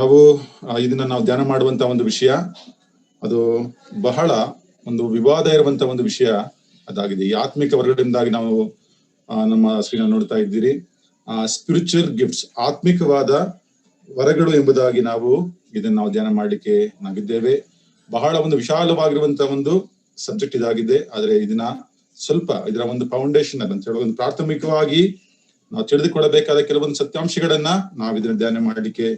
ನಾವು ಇದನ್ನ ನಾವು ಧ್ಯಾನ ಮಾಡುವಂತ ಒಂದು ವಿಷಯ, ಅದು ಬಹಳ ಒಂದು ವಿವಾದ ಇರುವಂತ ಒಂದು ವಿಷಯ ಅದಾಗಿದೆ. ಈ ಆತ್ಮಿಕ ವರ್ಗದಿಂದಾಗಿ ನಾವು ನಮ್ಮ ಸ್ಕ್ರೀನ್ ನೋಡ್ತಾ ಇದ್ದೀರಿ. ಸ್ಪಿರಿಚುವಲ್ ಗಿಫ್ಟ್ಸ್, ಆತ್ಮಿಕವಾದ ವರಗಳು ಎಂಬುದಾಗಿ ನಾವು ಇದನ್ನ ನಾವು ಧ್ಯಾನ ಮಾಡ್ಲಿಕ್ಕೆ ನಾವಿದ್ದೇವೆ. ಬಹಳ ಒಂದು ವಿಶಾಲವಾಗಿರುವಂತ ಒಂದು ಸಬ್ಜೆಕ್ಟ್ ಇದಾಗಿದೆ. ಆದ್ರೆ ಇದನ್ನ ಸ್ವಲ್ಪ ಇದರ ಒಂದು ಫೌಂಡೇಶನ್ ಅಂತ ಹೇಳುವ ಒಂದು ಪ್ರಾಥಮಿಕವಾಗಿ ನಾವು ತಿಳಿದುಕೊಳ್ಳಬೇಕಾದ ಕೆಲವೊಂದು ಸತ್ಯಾಂಶಗಳನ್ನ ನಾವು ಇದನ್ನ ಧ್ಯಾನ ಮಾಡ್ಲಿಕ್ಕೆ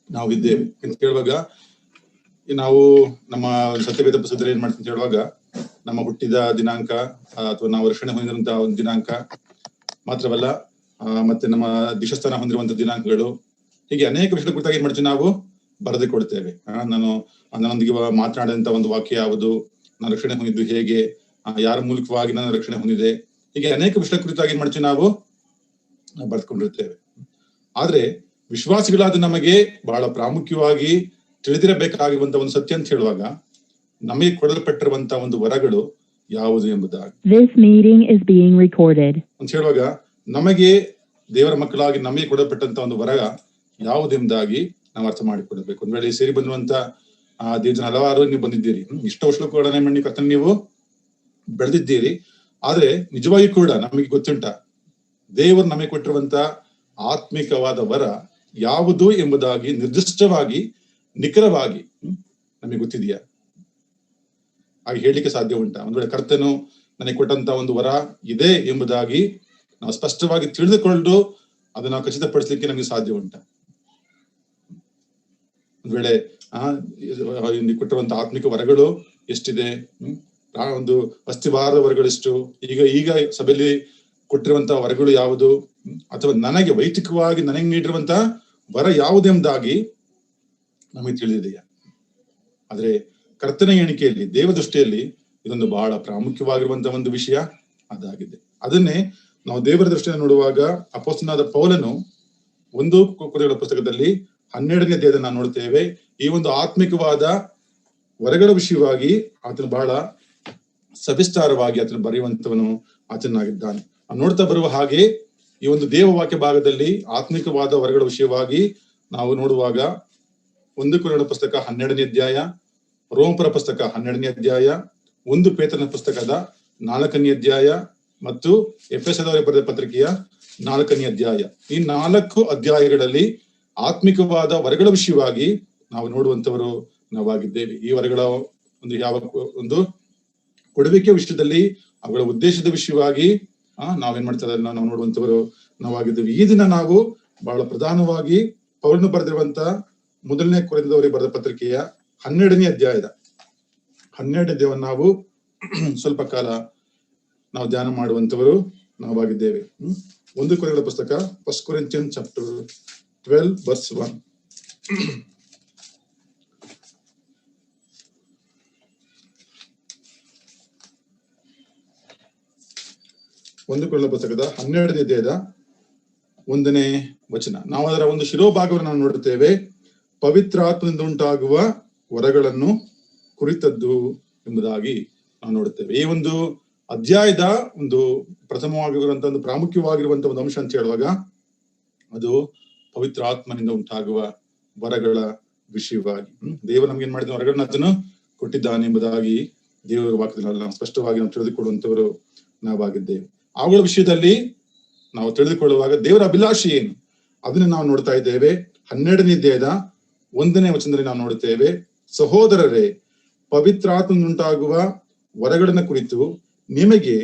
ನಾವಿದ್ದೇವೆ ಅಂತ ಹೇಳುವಾಗ, ನಾವು ನಮ್ಮ ಸತ್ಯವೇದ ಪುಸ್ತಕದಲ್ಲಿ ಏನ್ ಮಾಡ್ತೀವಿ ಅಂತ ಹೇಳುವಾಗ, ನಮ್ಮ ಹುಟ್ಟಿದ ದಿನಾಂಕ ಅಥವಾ ನಾವು ರಕ್ಷಣೆ ಹೊಂದಿರುವಂತಹ ಒಂದು ದಿನಾಂಕ ಮಾತ್ರವಲ್ಲ, ಮತ್ತೆ ನಮ್ಮ ದೀಕ್ಷಾಸ್ಥಾನ ಹೊಂದಿರುವಂತಹ ದಿನಾಂಕಗಳು, ಹೀಗೆ ಅನೇಕ ವಿಷಯಗಳ ಕುರಿತಾಗಿ ಏನ್ ಮಾಡ್ತೀವಿ ನಾವು ಬರೆದು ಕೊಡ್ತೇವೆ. ನನ್ನೊಂದಿಗೆ ಮಾತನಾಡಿದಂತ ಒಂದು ವಾಕ್ಯ ಯಾವುದು, ನಾನು ರಕ್ಷಣೆ ಹೊಂದಿದ್ದು ಹೇಗೆ, ಯಾರ ಮೂಲಕವಾಗಿ ನಾನು ರಕ್ಷಣೆ ಹೊಂದಿದೆ, ಹೀಗೆ ಅನೇಕ ವಿಷಯಗಳ ಕುರಿತಾಗಿ ಏನ್ ಮಾಡ್ತೀವಿ ನಾವು ಬರೆದುಕೊಂಡಿರ್ತೇವೆ. ಆದ್ರೆ ವಿಶ್ವಾಸಿಗಳಾದ ನಮಗೆ ಬಹಳ ಪ್ರಾಮುಖ್ಯವಾಗಿ ತಿಳಿದಿರಬೇಕಾಗಿರುವಂತಹ ಒಂದು ಸತ್ಯ ಅಂತ ಹೇಳುವಾಗ, ನಮಗೆ ಕೊಡಲ್ಪಟ್ಟಿರುವಂತಹ ಒಂದು ವರಗಳು ಯಾವುದು ಎಂಬುದಾಗಿ ಅಂತ ಹೇಳುವಾಗ, ನಮಗೆ ದೇವರ ಮಕ್ಕಳಾಗಿ ನಮಗೆ ಕೊಡಲ್ಪಟ್ಟಂತ ಒಂದು ವರ ಯಾವುದೆಂಬುದಾಗಿ ನಾವು ಅರ್ಥ ಮಾಡಿಕೊಡಬೇಕು. ಒಂದ್ ವೇಳೆ ಸೇರಿ ಬಂದಿರುವಂತ ದೇವಜನ ಹಲವಾರು ನೀವು ಬಂದಿದ್ದೀರಿ, ಇಷ್ಟ ವರ್ಷಗಳನ್ನ ಮಣ್ಣಿ ಕರ್ತನ ನೀವು ಬೆಳೆದಿದ್ದೀರಿ. ಆದ್ರೆ ನಿಜವಾಗಿ ಕೂಡ ನಮಗೆ ಗೊತ್ತುಂಟ ದೇವರು ನಮಗೆ ಕೊಟ್ಟಿರುವಂತ ಆತ್ಮಿಕವಾದ ವರ ಯಾವುದು ಎಂಬುದಾಗಿ ನಿರ್ದಿಷ್ಟವಾಗಿ ನಿಖರವಾಗಿ ನಮಗೆ ಗೊತ್ತಿದೆಯಾ? ಹಾಗೆ ಹೇಳಲಿಕ್ಕೆ ಸಾಧ್ಯ ಉಂಟಾ? ಒಂದ್ ವೇಳೆ ಕರ್ತನು ನನಗೆ ಕೊಟ್ಟಂತ ಒಂದು ವರ ಇದೆ ಎಂಬುದಾಗಿ ನಾವು ಸ್ಪಷ್ಟವಾಗಿ ತಿಳಿದುಕೊಂಡು ಅದನ್ನ ಖಚಿತಪಡಿಸಲಿಕ್ಕೆ ನಮಗೆ ಸಾಧ್ಯ ಉಂಟಾ? ಒಂದ್ ವೇಳೆ ಕೊಟ್ಟಿರುವಂತ ಆತ್ಮಿಕ ವರಗಳು ಎಷ್ಟಿದೆ, ಒಂದು ಅಸ್ಥಿವಾರದ ವರಗಳೆಷ್ಟು, ಈಗ ಸಭೆಯಲ್ಲಿ ಕೊಟ್ಟಿರುವಂತಹ ವರಗಳು ಯಾವುದು, ಅಥವಾ ನನಗೆ ವೈಯಕ್ತಿಕವಾಗಿ ನನಗೆ ನೀಡಿರುವಂತಹ ವರ ಯಾವುದೆಂಬುದಾಗಿ ನಮಗೆ ತಿಳಿದಿದೆಯಾ? ಆದ್ರೆ ಕರ್ತನ ಎಣಿಕೆಯಲ್ಲಿ, ದೇವ ದೃಷ್ಟಿಯಲ್ಲಿ ಇದೊಂದು ಬಹಳ ಪ್ರಾಮುಖ್ಯವಾಗಿರುವಂತಹ ಒಂದು ವಿಷಯ ಅದಾಗಿದೆ. ಅದನ್ನೇ ನಾವು ದೇವರ ದೃಷ್ಟಿಯನ್ನು ನೋಡುವಾಗ ಅಪೊಸ್ತಲನಾದ ಪೌಲನು 1 ಕೊರಿಂಥರ ಪುಸ್ತಕದಲ್ಲಿ 12ನೇ ಅಧ್ಯಾಯದಲ್ಲಿ ನಾವು ನೋಡ್ತೇವೆ. ಈ ಒಂದು ಆತ್ಮಿಕವಾದ ವರಗಳ ವಿಷಯವಾಗಿ ಆತನು ಬಹಳ ಸವಿಸ್ತಾರವಾಗಿ ಆತನು ಬರೆಯುವಂತವನು ಆತನಾಗಿದ್ದಾನೆ. ನೋಡ್ತಾ ಬರುವ ಹಾಗೆ ಈ ಒಂದು ದೇವ ವಾಕ್ಯ ಭಾಗದಲ್ಲಿ ಆತ್ಮಿಕವಾದ ವರಗಳ ವಿಷಯವಾಗಿ ನಾವು ನೋಡುವಾಗ 1 ಕೊರಿಂಥರ ಪುಸ್ತಕ 12ನೇ ಅಧ್ಯಾಯ, ರೋಮಪುರ ಪುಸ್ತಕ 12ನೇ ಅಧ್ಯಾಯ, 1 ಪೇತ್ರನ ಪುಸ್ತಕದ 4ನೇ ಅಧ್ಯಾಯ ಮತ್ತು ಎಫೆಸದವರಿಗೆ ಬರೆದ ಪತ್ರಿಕೆಯ 4ನೇ ಅಧ್ಯಾಯ, ಈ 4 ಅಧ್ಯಾಯಗಳಲ್ಲಿ ಆತ್ಮಿಕವಾದ ವರಗಳ ವಿಷಯವಾಗಿ ನಾವು ನೋಡುವಂತವರು ನಾವಾಗಿದ್ದೇವೆ. ಈ ವರಗಳ ಒಂದು ಯಾವ ಒಂದು ಕೊಡುವಿಕೆ ವಿಷಯದಲ್ಲಿ, ಅವುಗಳ ಉದ್ದೇಶದ ವಿಷಯವಾಗಿ ನಾವೇನ್ ಮಾಡ್ತಾ ನಾವು ನೋಡುವಂತವರು ನಾವಾಗಿದ್ದೇವೆ. ಈ ದಿನ ನಾವು ಬಹಳ ಪ್ರಧಾನವಾಗಿ ಪೌಲನು ಬರೆದಿರುವಂತ 1 ಕೊರಿಂಥದವರಿಗೆ ಬರೆದ ಪತ್ರಿಕೆಯ 12ನೇ ಅಧ್ಯಾಯದ 12ನೇ ಅಧ್ಯಾಯವನ್ನು ನಾವು ಸ್ವಲ್ಪ ಕಾಲ ನಾವು ಧ್ಯಾನ ಮಾಡುವಂತವರು ನಾವಾಗಿದ್ದೇವೆ. 1 ಕೊರಿಂಥರ ಪುಸ್ತಕ, 1 Corinthians chapter 12 verse 1. 1 ಕೊರಿಂಥರ ಪುಸ್ತಕದ 12ನೇ ಅಧ್ಯಾಯದ 1ನೇ ವಚನ. ನಾವು ಅದರ ಒಂದು ಶಿರೋಭಾಗವನ್ನು ನಾವು ನೋಡುತ್ತೇವೆ. ಪವಿತ್ರಾತ್ಮದಿಂದ ಉಂಟಾಗುವ ವರಗಳನ್ನು ಕುರಿತದ್ದು ಎಂಬುದಾಗಿ ನಾವು ನೋಡುತ್ತೇವೆ. ಈ ಒಂದು ಅಧ್ಯಾಯದ ಒಂದು ಪ್ರಥಮವಾಗಿರುವಂತಹ ಒಂದು ಪ್ರಾಮುಖ್ಯವಾಗಿರುವಂತಹ ಒಂದು ಅಂಶ ಅಂತ ಹೇಳುವಾಗ, ಅದು ಪವಿತ್ರ ಆತ್ಮನಿಂದ ಉಂಟಾಗುವ ವರಗಳ ವಿಷಯವಾಗಿ. ದೇವರು ನಮ್ಗೆ ಏನ್ ಮಾಡಿದ ವರಗಳನ್ನ ಅದನ್ನು ಕೊಟ್ಟಿದ್ದಾನೆ ಎಂಬುದಾಗಿ ದೇವರ ವಾಕ್ಯದಲ್ಲಿ ನಾವು ಸ್ಪಷ್ಟವಾಗಿ ನಾವು ತಿಳಿದುಕೊಳ್ಳುವಂತವರು ನಾವಾಗಿದ್ದೇವೆ. ಅವುಗಳ ವಿಷಯದಲ್ಲಿ ನಾವು ತಿಳಿದುಕೊಳ್ಳುವಾಗ ದೇವರ ಅಭಿಲಾಷೆ ಏನು ಅದನ್ನ ನಾವು ನೋಡ್ತಾ ಇದ್ದೇವೆ. 12ನೇ ಅಧ್ಯಾಯದ 1ನೇ ವಚನದಲ್ಲಿ ನಾವು ನೋಡುತ್ತೇವೆ, ಸಹೋದರರೇ, ಪವಿತ್ರಾತ್ಮನುಂಟಾಗುವ ವರಗಳನ್ನ ಕುರಿತು ನಿಮಗೆ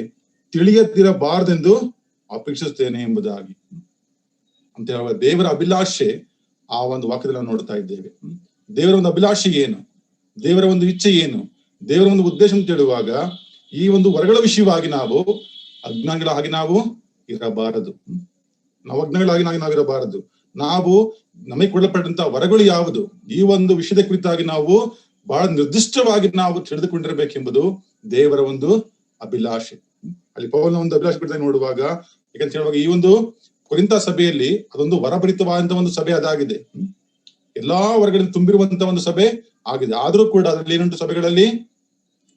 ತಿಳಿಯದಿರಬಾರದೆಂದು ಅಪೇಕ್ಷಿಸುತ್ತೇನೆ ಎಂಬುದಾಗಿ ಅಂತ ಹೇಳುವ ದೇವರ ಅಭಿಲಾಷೆ ಆ ಒಂದು ವಾಕ್ಯದಲ್ಲಿ ನಾವು ನೋಡ್ತಾ ಇದ್ದೇವೆ. ದೇವರ ಒಂದು ಅಭಿಲಾಷೆ ಏನು, ದೇವರ ಒಂದು ಇಚ್ಛೆ ಏನು, ದೇವರ ಒಂದು ಉದ್ದೇಶ ಅಂತ ಹೇಳುವಾಗ, ಈ ಒಂದು ವರಗಳ ವಿಷಯವಾಗಿ ನಾವು ಅಜ್ಞಾನಿಗಳಾಗಿ ನಾವು ಇರಬಾರದು. ನಾವು ಅಜ್ಞಾನಿಗಳಾಗಿ ನಾವಿರಬಾರದು. ನಾವು ನಮಗೆ ಕೊಡಲ್ಪಟ್ಟಂತಹ ವರಗಳು ಯಾವುದು, ಈ ಒಂದು ವಿಷಯದ ಕುರಿತಾಗಿ ನಾವು ಬಹಳ ನಿರ್ದಿಷ್ಟವಾಗಿ ನಾವು ತಿಳಿದುಕೊಂಡಿರ್ಬೇಕೆಂಬುದು ದೇವರ ಒಂದು ಅಭಿಲಾಷೆ. ಅಲ್ಲಿ ಪೌಲನ ಒಂದು ಅಭಿಲಾಷೆ ಕುರಿತಾಗಿ ನೋಡುವಾಗ, ಯಾಕಂತ ಹೇಳುವಾಗ ಈ ಒಂದು ಕೊರಿಂಥ ಸಭೆಯಲ್ಲಿ ಅದೊಂದು ವರಭರಿತವಾದಂತಹ ಒಂದು ಸಭೆ ಅದಾಗಿದೆ. ಎಲ್ಲಾ ವರ್ಗಗಳಲ್ಲಿ ತುಂಬಿರುವಂತಹ ಒಂದು ಸಭೆ ಆಗಿದೆ. ಆದ್ರೂ ಕೂಡ ಅದರಲ್ಲಿ ಏನುಂಟು, ಸಭೆಗಳಲ್ಲಿ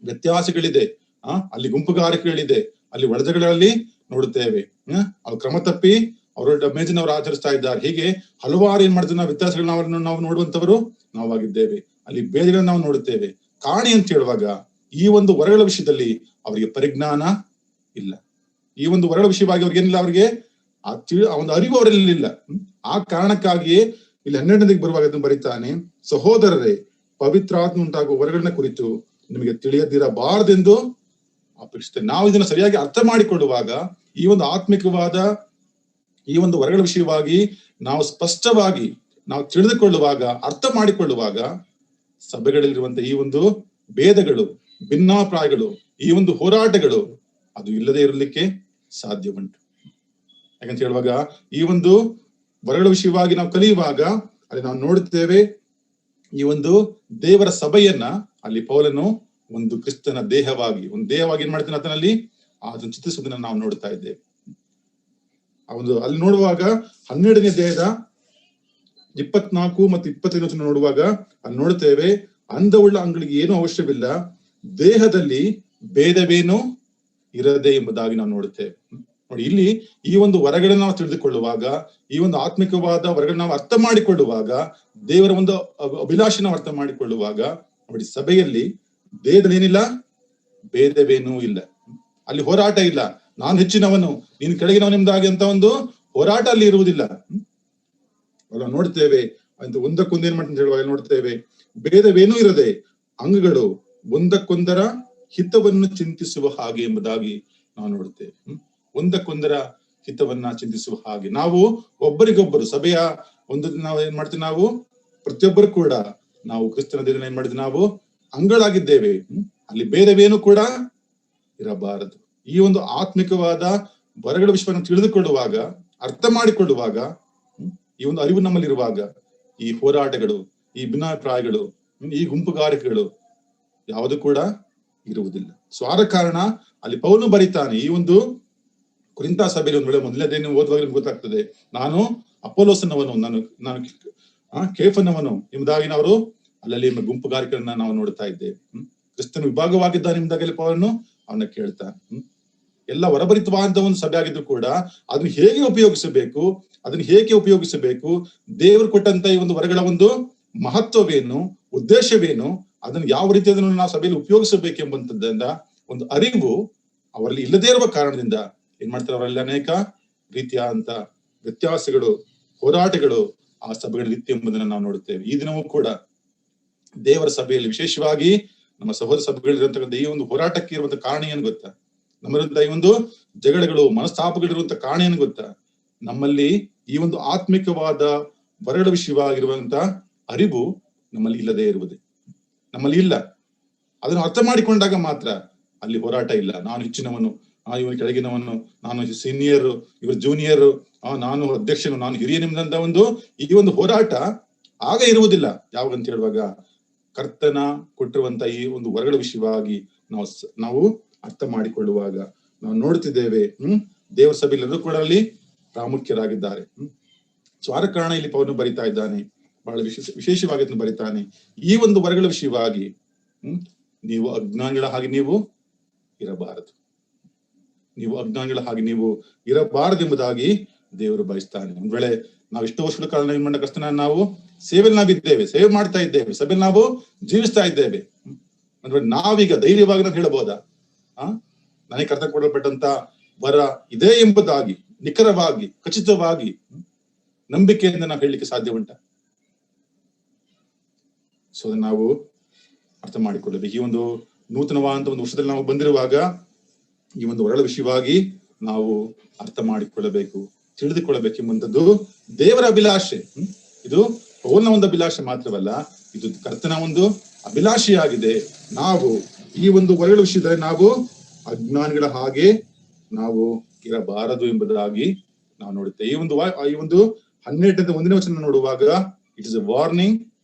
ವ್ಯತ್ಯಾಸಗಳಿದೆ, ಅಲ್ಲಿ ಗುಂಪುಗಾರಿಕೆಗಳಿದೆ, ಅಲ್ಲಿ ಒಳಜಗಳಲ್ಲಿ ನೋಡುತ್ತೇವೆ. ಅವು ಕ್ರಮ ತಪ್ಪಿ ಅವರ ಮೇಜಿನವರು ಆಚರಿಸ್ತಾ ಇದ್ದಾರೆ. ಹೀಗೆ ಹಲವಾರು ಏನ್ ಮಾಡಿದ್ರೆ ನಾವು ವ್ಯತ್ಯಾಸಗಳನ್ನ ನಾವು ನೋಡುವಂತವರು ನಾವಾಗಿದ್ದೇವೆ. ಅಲ್ಲಿ ಭೇದಗಳನ್ನ ನಾವು ನೋಡುತ್ತೇವೆ. ಕಾಣಿ ಅಂತ ಹೇಳುವಾಗ ಈ ಒಂದು ವರಗಳ ವಿಷಯದಲ್ಲಿ ಅವರಿಗೆ ಪರಿಜ್ಞಾನ ಇಲ್ಲ. ಈ ಒಂದು ವರಗಳ ವಿಷಯವಾಗಿ ಅವ್ರಿಗೆ ಏನಿಲ್ಲ, ಅವರಿಗೆ ಆ ಒಂದು ಅರಿವು ಅವರಲ್ಲಿಲ್ಲ. ಆ ಕಾರಣಕ್ಕಾಗಿಯೇ ಇಲ್ಲಿ 12ನೇದಿಗೆ ಬರುವಾಗ ಅದನ್ನು ಬರೀತಾನೆ, ಸಹೋದರರೇ, ಪವಿತ್ರಾತ್ಮ ಉಂಟಾಗುವ ವರಗಳನ್ನ ಕುರಿತು ನಿಮಗೆ ತಿಳಿಯದಿರಬಾರದೆಂದು ಅಪೇಕ್ಷಿಸ್ತೇನೆ. ನಾವು ಇದನ್ನ ಸರಿಯಾಗಿ ಅರ್ಥ ಮಾಡಿಕೊಳ್ಳುವಾಗ, ಈ ಒಂದು ಆತ್ಮಿಕವಾದ ಈ ಒಂದು ವರಗಳ ವಿಷಯವಾಗಿ ನಾವು ಸ್ಪಷ್ಟವಾಗಿ ನಾವು ತಿಳಿದುಕೊಳ್ಳುವಾಗ, ಅರ್ಥ ಮಾಡಿಕೊಳ್ಳುವಾಗ, ಸಭೆಗಳಲ್ಲಿರುವಂತಹ ಈ ಒಂದು ಭೇದಗಳು, ಭಿನ್ನಾಭಿಪ್ರಾಯಗಳು, ಈ ಒಂದು ಹೋರಾಟಗಳು ಅದು ಇಲ್ಲದೆ ಇರಲಿಕ್ಕೆ ಸಾಧ್ಯ ಉಂಟು. ಯಾಕಂತ ಹೇಳುವಾಗ ಈ ಒಂದು ವರಗಳ ವಿಷಯವಾಗಿ ನಾವು ಕಲಿಯುವಾಗ ಅಲ್ಲಿ ನಾವು ನೋಡುತ್ತೇವೆ, ಈ ಒಂದು ದೇವರ ಸಭೆಯನ್ನ ಅಲ್ಲಿ ಪೌಲನು ಒಂದು ಕ್ರಿಸ್ತನ ದೇಹವಾಗಿ ಏನ್ ಮಾಡ್ತಾನೆ ಅದನ್ನಲ್ಲಿ ಅದನ್ನು ಚಿತ್ರಿಸುವುದನ್ನ ನಾವು ನೋಡ್ತಾ ಇದ್ದೇವೆ. ಅಲ್ಲಿ ನೋಡುವಾಗ 12ನೇ ದೇಹದ 24 ಮತ್ತು 25 ನೋಡುವಾಗ ಅಲ್ಲಿ ನೋಡುತ್ತೇವೆ, ಅಂದವುಳ್ಳ ಅಂಗಳಿಗೆ ಏನೂ ಅವಶ್ಯವಿಲ್ಲ, ದೇಹದಲ್ಲಿ ಭೇದವೇನೂ ಇರದೆ ಎಂಬುದಾಗಿ ನಾವು ನೋಡುತ್ತೇವೆ. ನೋಡಿ, ಇಲ್ಲಿ ಈ ಒಂದು ವರಗಳನ್ನ ನಾವು ತಿಳಿದುಕೊಳ್ಳುವಾಗ, ಈ ಒಂದು ಆತ್ಮಿಕವಾದ ವರಗಳನ್ನ ನಾವು ಅರ್ಥ ಮಾಡಿಕೊಳ್ಳುವಾಗ, ದೇವರ ಒಂದು ಅಭಿಲಾಷೆ ನಾವು ಅರ್ಥ ಮಾಡಿಕೊಳ್ಳುವಾಗ, ನೋಡಿ ಸಭೆಯಲ್ಲಿ ದೇಹದಲ್ಲಿ ಏನಿಲ್ಲ, ಭೇದವೇನೂ ಇಲ್ಲ. ಅಲ್ಲಿ ಹೋರಾಟ ಇಲ್ಲ, ನಾನು ಹೆಚ್ಚಿನವನು ನೀನು ಕೆಳಗಿನವನೆಂಬುದಾಗಿ ಅಂತ ಒಂದು ಹೋರಾಟ ಅಲ್ಲಿ ಇರುವುದಿಲ್ಲ. ನೋಡ್ತೇವೆ ಅಂತ ಒಂದಕ್ಕೊಂದು ಏನ್ ಮಾಡ್ತಂತ ಹೇಳುವಾಗ ನೋಡ್ತೇವೆ, ಭೇದವೇನೂ ಇರದೆ ಅಂಗಗಳು ಒಂದಕ್ಕೊಂದರ ಹಿತವನ್ನು ಚಿಂತಿಸುವ ಹಾಗೆ ಎಂಬುದಾಗಿ ನಾವು ನೋಡುತ್ತೇವೆ. ಒಂದಕ್ಕೊಂದರ ಹಿತವನ್ನ ಚಿಂತಿಸುವ ಹಾಗೆ ನಾವು ಒಬ್ಬರಿಗೊಬ್ಬರು ಸಭೆಯ ಒಂದು ನಾವು ಏನ್ ಮಾಡ್ತೀವಿ, ನಾವು ಪ್ರತಿಯೊಬ್ಬರು ಕೂಡ ನಾವು ಕ್ರಿಸ್ತನ ದೇಹದಲ್ಲಿ ಏನ್ ಮಾಡಿದ್ವಿ, ನಾವು ಅಂಗಳಾಗಿದ್ದೇವೆ. ಅಲ್ಲಿ ಭೇದವೇನು ಕೂಡ ಇರಬಾರದು. ಈ ಒಂದು ಆತ್ಮಿಕವಾದ ವರಗಳ ವಿಷಯವನ್ನು ತಿಳಿದುಕೊಳ್ಳುವಾಗ, ಅರ್ಥ ಮಾಡಿಕೊಳ್ಳುವಾಗ, ಈ ಒಂದು ಅರಿವು ನಮ್ಮಲ್ಲಿರುವಾಗ ಈ ಹೋರಾಟಗಳು, ಈ ಭಿನ್ನಾಭಿಪ್ರಾಯಗಳು, ಈ ಗುಂಪುಗಾರಿಕೆಗಳು ಯಾವುದು ಕೂಡ ಇರುವುದಿಲ್ಲ. ಸೊ ಆದ ಕಾರಣ ಅಲ್ಲಿ ಪೌಲನು ಬರೀತಾನೆ, ಈ ಒಂದು ಕುರಿಂಥ ಸಭೆಯಲ್ಲಿ ಒಂದು ವೇಳೆ ಮೊದಲನೇ ನೀವು ಓದುವಾಗ ನಿಮ್ಗೆ ಗೊತ್ತಾಗ್ತದೆ, ನಾನು ಅಪೊಲೋಸನವನು, ನಾನು ಕೇಫನವನು ಎಂಬುದಾಗಿ ಅವರು ಅಲ್ಲಲ್ಲಿ ಗುಂಪುಗಾರಿಕೆಗಳನ್ನ ನಾವು ನೋಡ್ತಾ ಇದ್ದೇವೆ. ಕ್ರಿಸ್ತನ ವಿಭಾಗವಾಗಿದ್ದಾನೆ ಎಂಬುದಾಗಿ ಪೌಲನು ಅವನ್ನ ಕೇಳ್ತಾನೆ. ಎಲ್ಲ ಹೊರಭರಿತವಾದ ಒಂದು ಸಭೆ ಆಗಿದ್ರು ಕೂಡ ಅದನ್ನು ಹೇಗೆ ಉಪಯೋಗಿಸಬೇಕು, ದೇವರು ಕೊಟ್ಟಂತ ಈ ಒಂದು ವರಗಳ ಒಂದು ಮಹತ್ವವೇನು, ಉದ್ದೇಶವೇನು, ಅದನ್ನು ಯಾವ ರೀತಿ ಅದನ್ನು ನಾವು ಸಭೆಯಲ್ಲಿ ಉಪಯೋಗಿಸಬೇಕೆಂಬಂತದ್ದಿಂದ ಒಂದು ಅರಿವು ಅವರಲ್ಲಿ ಇಲ್ಲದೇ ಇರುವ ಕಾರಣದಿಂದ ಏನ್ ಮಾಡ್ತಾರೆ, ಅವರಲ್ಲಿ ಅನೇಕ ರೀತಿಯ ಅಂತ ವ್ಯತ್ಯಾಸಗಳು, ಹೋರಾಟಗಳು ಆ ಸಭೆಗಳಲ್ಲಿ ಇತ್ತು ಎಂಬುದನ್ನು ನಾವು ನೋಡುತ್ತೇವೆ. ಈ ದಿನವೂ ಕೂಡ ದೇವರ ಸಭೆಯಲ್ಲಿ ವಿಶೇಷವಾಗಿ ನಮ್ಮ ಸಹೋದರ ಸಭೆಗಳಿರುವಂತಕ್ಕಂಥ ಈ ಒಂದು ಹೋರಾಟಕ್ಕೆ ಇರುವಂತಹ ಕಾರಣ ಏನು ಗೊತ್ತಾ? ನಮ್ಮಲ್ಲಿರುವಂತಹ ಈ ಒಂದು ಜಗಳಗಳು, ಮನಸ್ತಾಪಗಳಿರುವಂತಹ ಕಾರಣ ಏನು ಗೊತ್ತಾ? ನಮ್ಮಲ್ಲಿ ಈ ಒಂದು ಆತ್ಮಿಕವಾದ ವರಗಳ ವಿಷಯವಾಗಿರುವಂತಹ ಅರಿವು ನಮ್ಮಲ್ಲಿ ಇಲ್ಲದೆ ಇರುವುದೇ. ನಮ್ಮಲ್ಲಿ ಇಲ್ಲ. ಅದನ್ನು ಅರ್ಥ ಮಾಡಿಕೊಂಡಾಗ ಮಾತ್ರ ಅಲ್ಲಿ ಹೋರಾಟ ಇಲ್ಲ. ನಾನು ಹೆಚ್ಚಿನವನು, ಇವನು ಕೆಳಗಿನವನು, ನಾನು ಸೀನಿಯರ್, ಇವರು ಜೂನಿಯರ್, ನಾನು ಅಧ್ಯಕ್ಷನು, ನಾನು ಹಿರಿಯನೆಂಬಂತ ಈ ಒಂದು ಹೋರಾಟ ಆಗ ಇರುವುದಿಲ್ಲ. ಯಾವಾಗಂತ ಹೇಳುವಾಗ ಕರ್ತನ ಕೊಟ್ಟಿರುವಂತ ಈ ಒಂದು ವರಗಳ ವಿಷಯವಾಗಿ ನಾವು ಅರ್ಥ ಮಾಡಿಕೊಳ್ಳುವಾಗ ನಾವು ನೋಡ್ತಿದ್ದೇವೆ, ದೇವರ ಸಭೆಯಲ್ಲರೂ ಕೂಡ ಅಲ್ಲಿ ಪ್ರಾಮುಖ್ಯರಾಗಿದ್ದಾರೆ. ಸೊ ಆದ ಕಾರಣ ಇಲ್ಲಿ ಪೌಲನು ಬರಿತಾ ಇದ್ದಾನೆ, ಬಹಳ ವಿಶೇಷವಾಗಿ ಅದನ್ನು ಬರಿತಾನೆ, ಈ ಒಂದು ವರಗಳ ವಿಷಯವಾಗಿ ನೀವು ಅಜ್ಞಾನಿಗಳ ಹಾಗೆ ನೀವು ಇರಬಾರದು, ಎಂಬುದಾಗಿ ದೇವರು ಬಯಸ್ತಾನೆ. ಒಂದ್ ವೇಳೆ ನಾವು ಎಷ್ಟೋ ವರ್ಷಗಳ ಕಾಲ ಏನ್ ಮಾಡೋ ಕಷ್ಟನ ನಾವು ಸೇವೆಯಲ್ಲಿ ನಾವಿದ್ದೇವೆ, ಸೇವೆ ಮಾಡ್ತಾ ಇದ್ದೇವೆ, ಸಭೆಯಲ್ಲಿ ನಾವು ಜೀವಿಸ್ತಾ ಇದ್ದೇವೆ. ಅಂದ್ರೆ ನಾವೀಗ ಧೈರ್ಯವಾಗಿ ನಾವು ಹೇಳಬಹುದಾ, ನನಗೆ ಕರ್ತವ್ಯ ಕೊಡಲ್ಪಟ್ಟಂತ ವರ ಇದೆ ಎಂಬುದಾಗಿ ನಿಖರವಾಗಿ, ಖಚಿತವಾಗಿ, ನಂಬಿಕೆಯಿಂದ ನಾವು ಹೇಳಲಿಕ್ಕೆ ಸಾಧ್ಯ ಉಂಟ? ಸೊ ಅದನ್ನ ನಾವು ಅರ್ಥ ಮಾಡಿಕೊಳ್ಳಬೇಕು. ಈ ಒಂದು ನೂತನವಾದಂತ ಒಂದು ವರ್ಷದಲ್ಲಿ ನಾವು ಬಂದಿರುವಾಗ ಈ ಒಂದು ವರಗಳ ವಿಷಯವಾಗಿ ನಾವು ಅರ್ಥ ಮಾಡಿಕೊಳ್ಳಬೇಕು, ತಿಳಿದುಕೊಳ್ಳಬೇಕೆಂಬಂಥದ್ದು ದೇವರ ಅಭಿಲಾಷೆ. ಇದು ಪೌಲನ ಒಂದು ಅಭಿಲಾಷೆ ಮಾತ್ರವಲ್ಲ, ಇದು ಕರ್ತನ ಒಂದು ಅಭಿಲಾಷೆಯಾಗಿದೆ. ನಾವು ಈ ಒಂದು ವರಗಳ ವಿಷಯದಲ್ಲಿ ನಾವು ಅಜ್ಞಾನಿಗಳ ಹಾಗೆ ನಾವು ಇರಬಾರದು ಎಂಬುದಾಗಿ ನಾವು ನೋಡುತ್ತೇವೆ. ಈ ಒಂದು 12ನೇ 1ನೇ ವಚನ ನೋಡುವಾಗ it is a warning,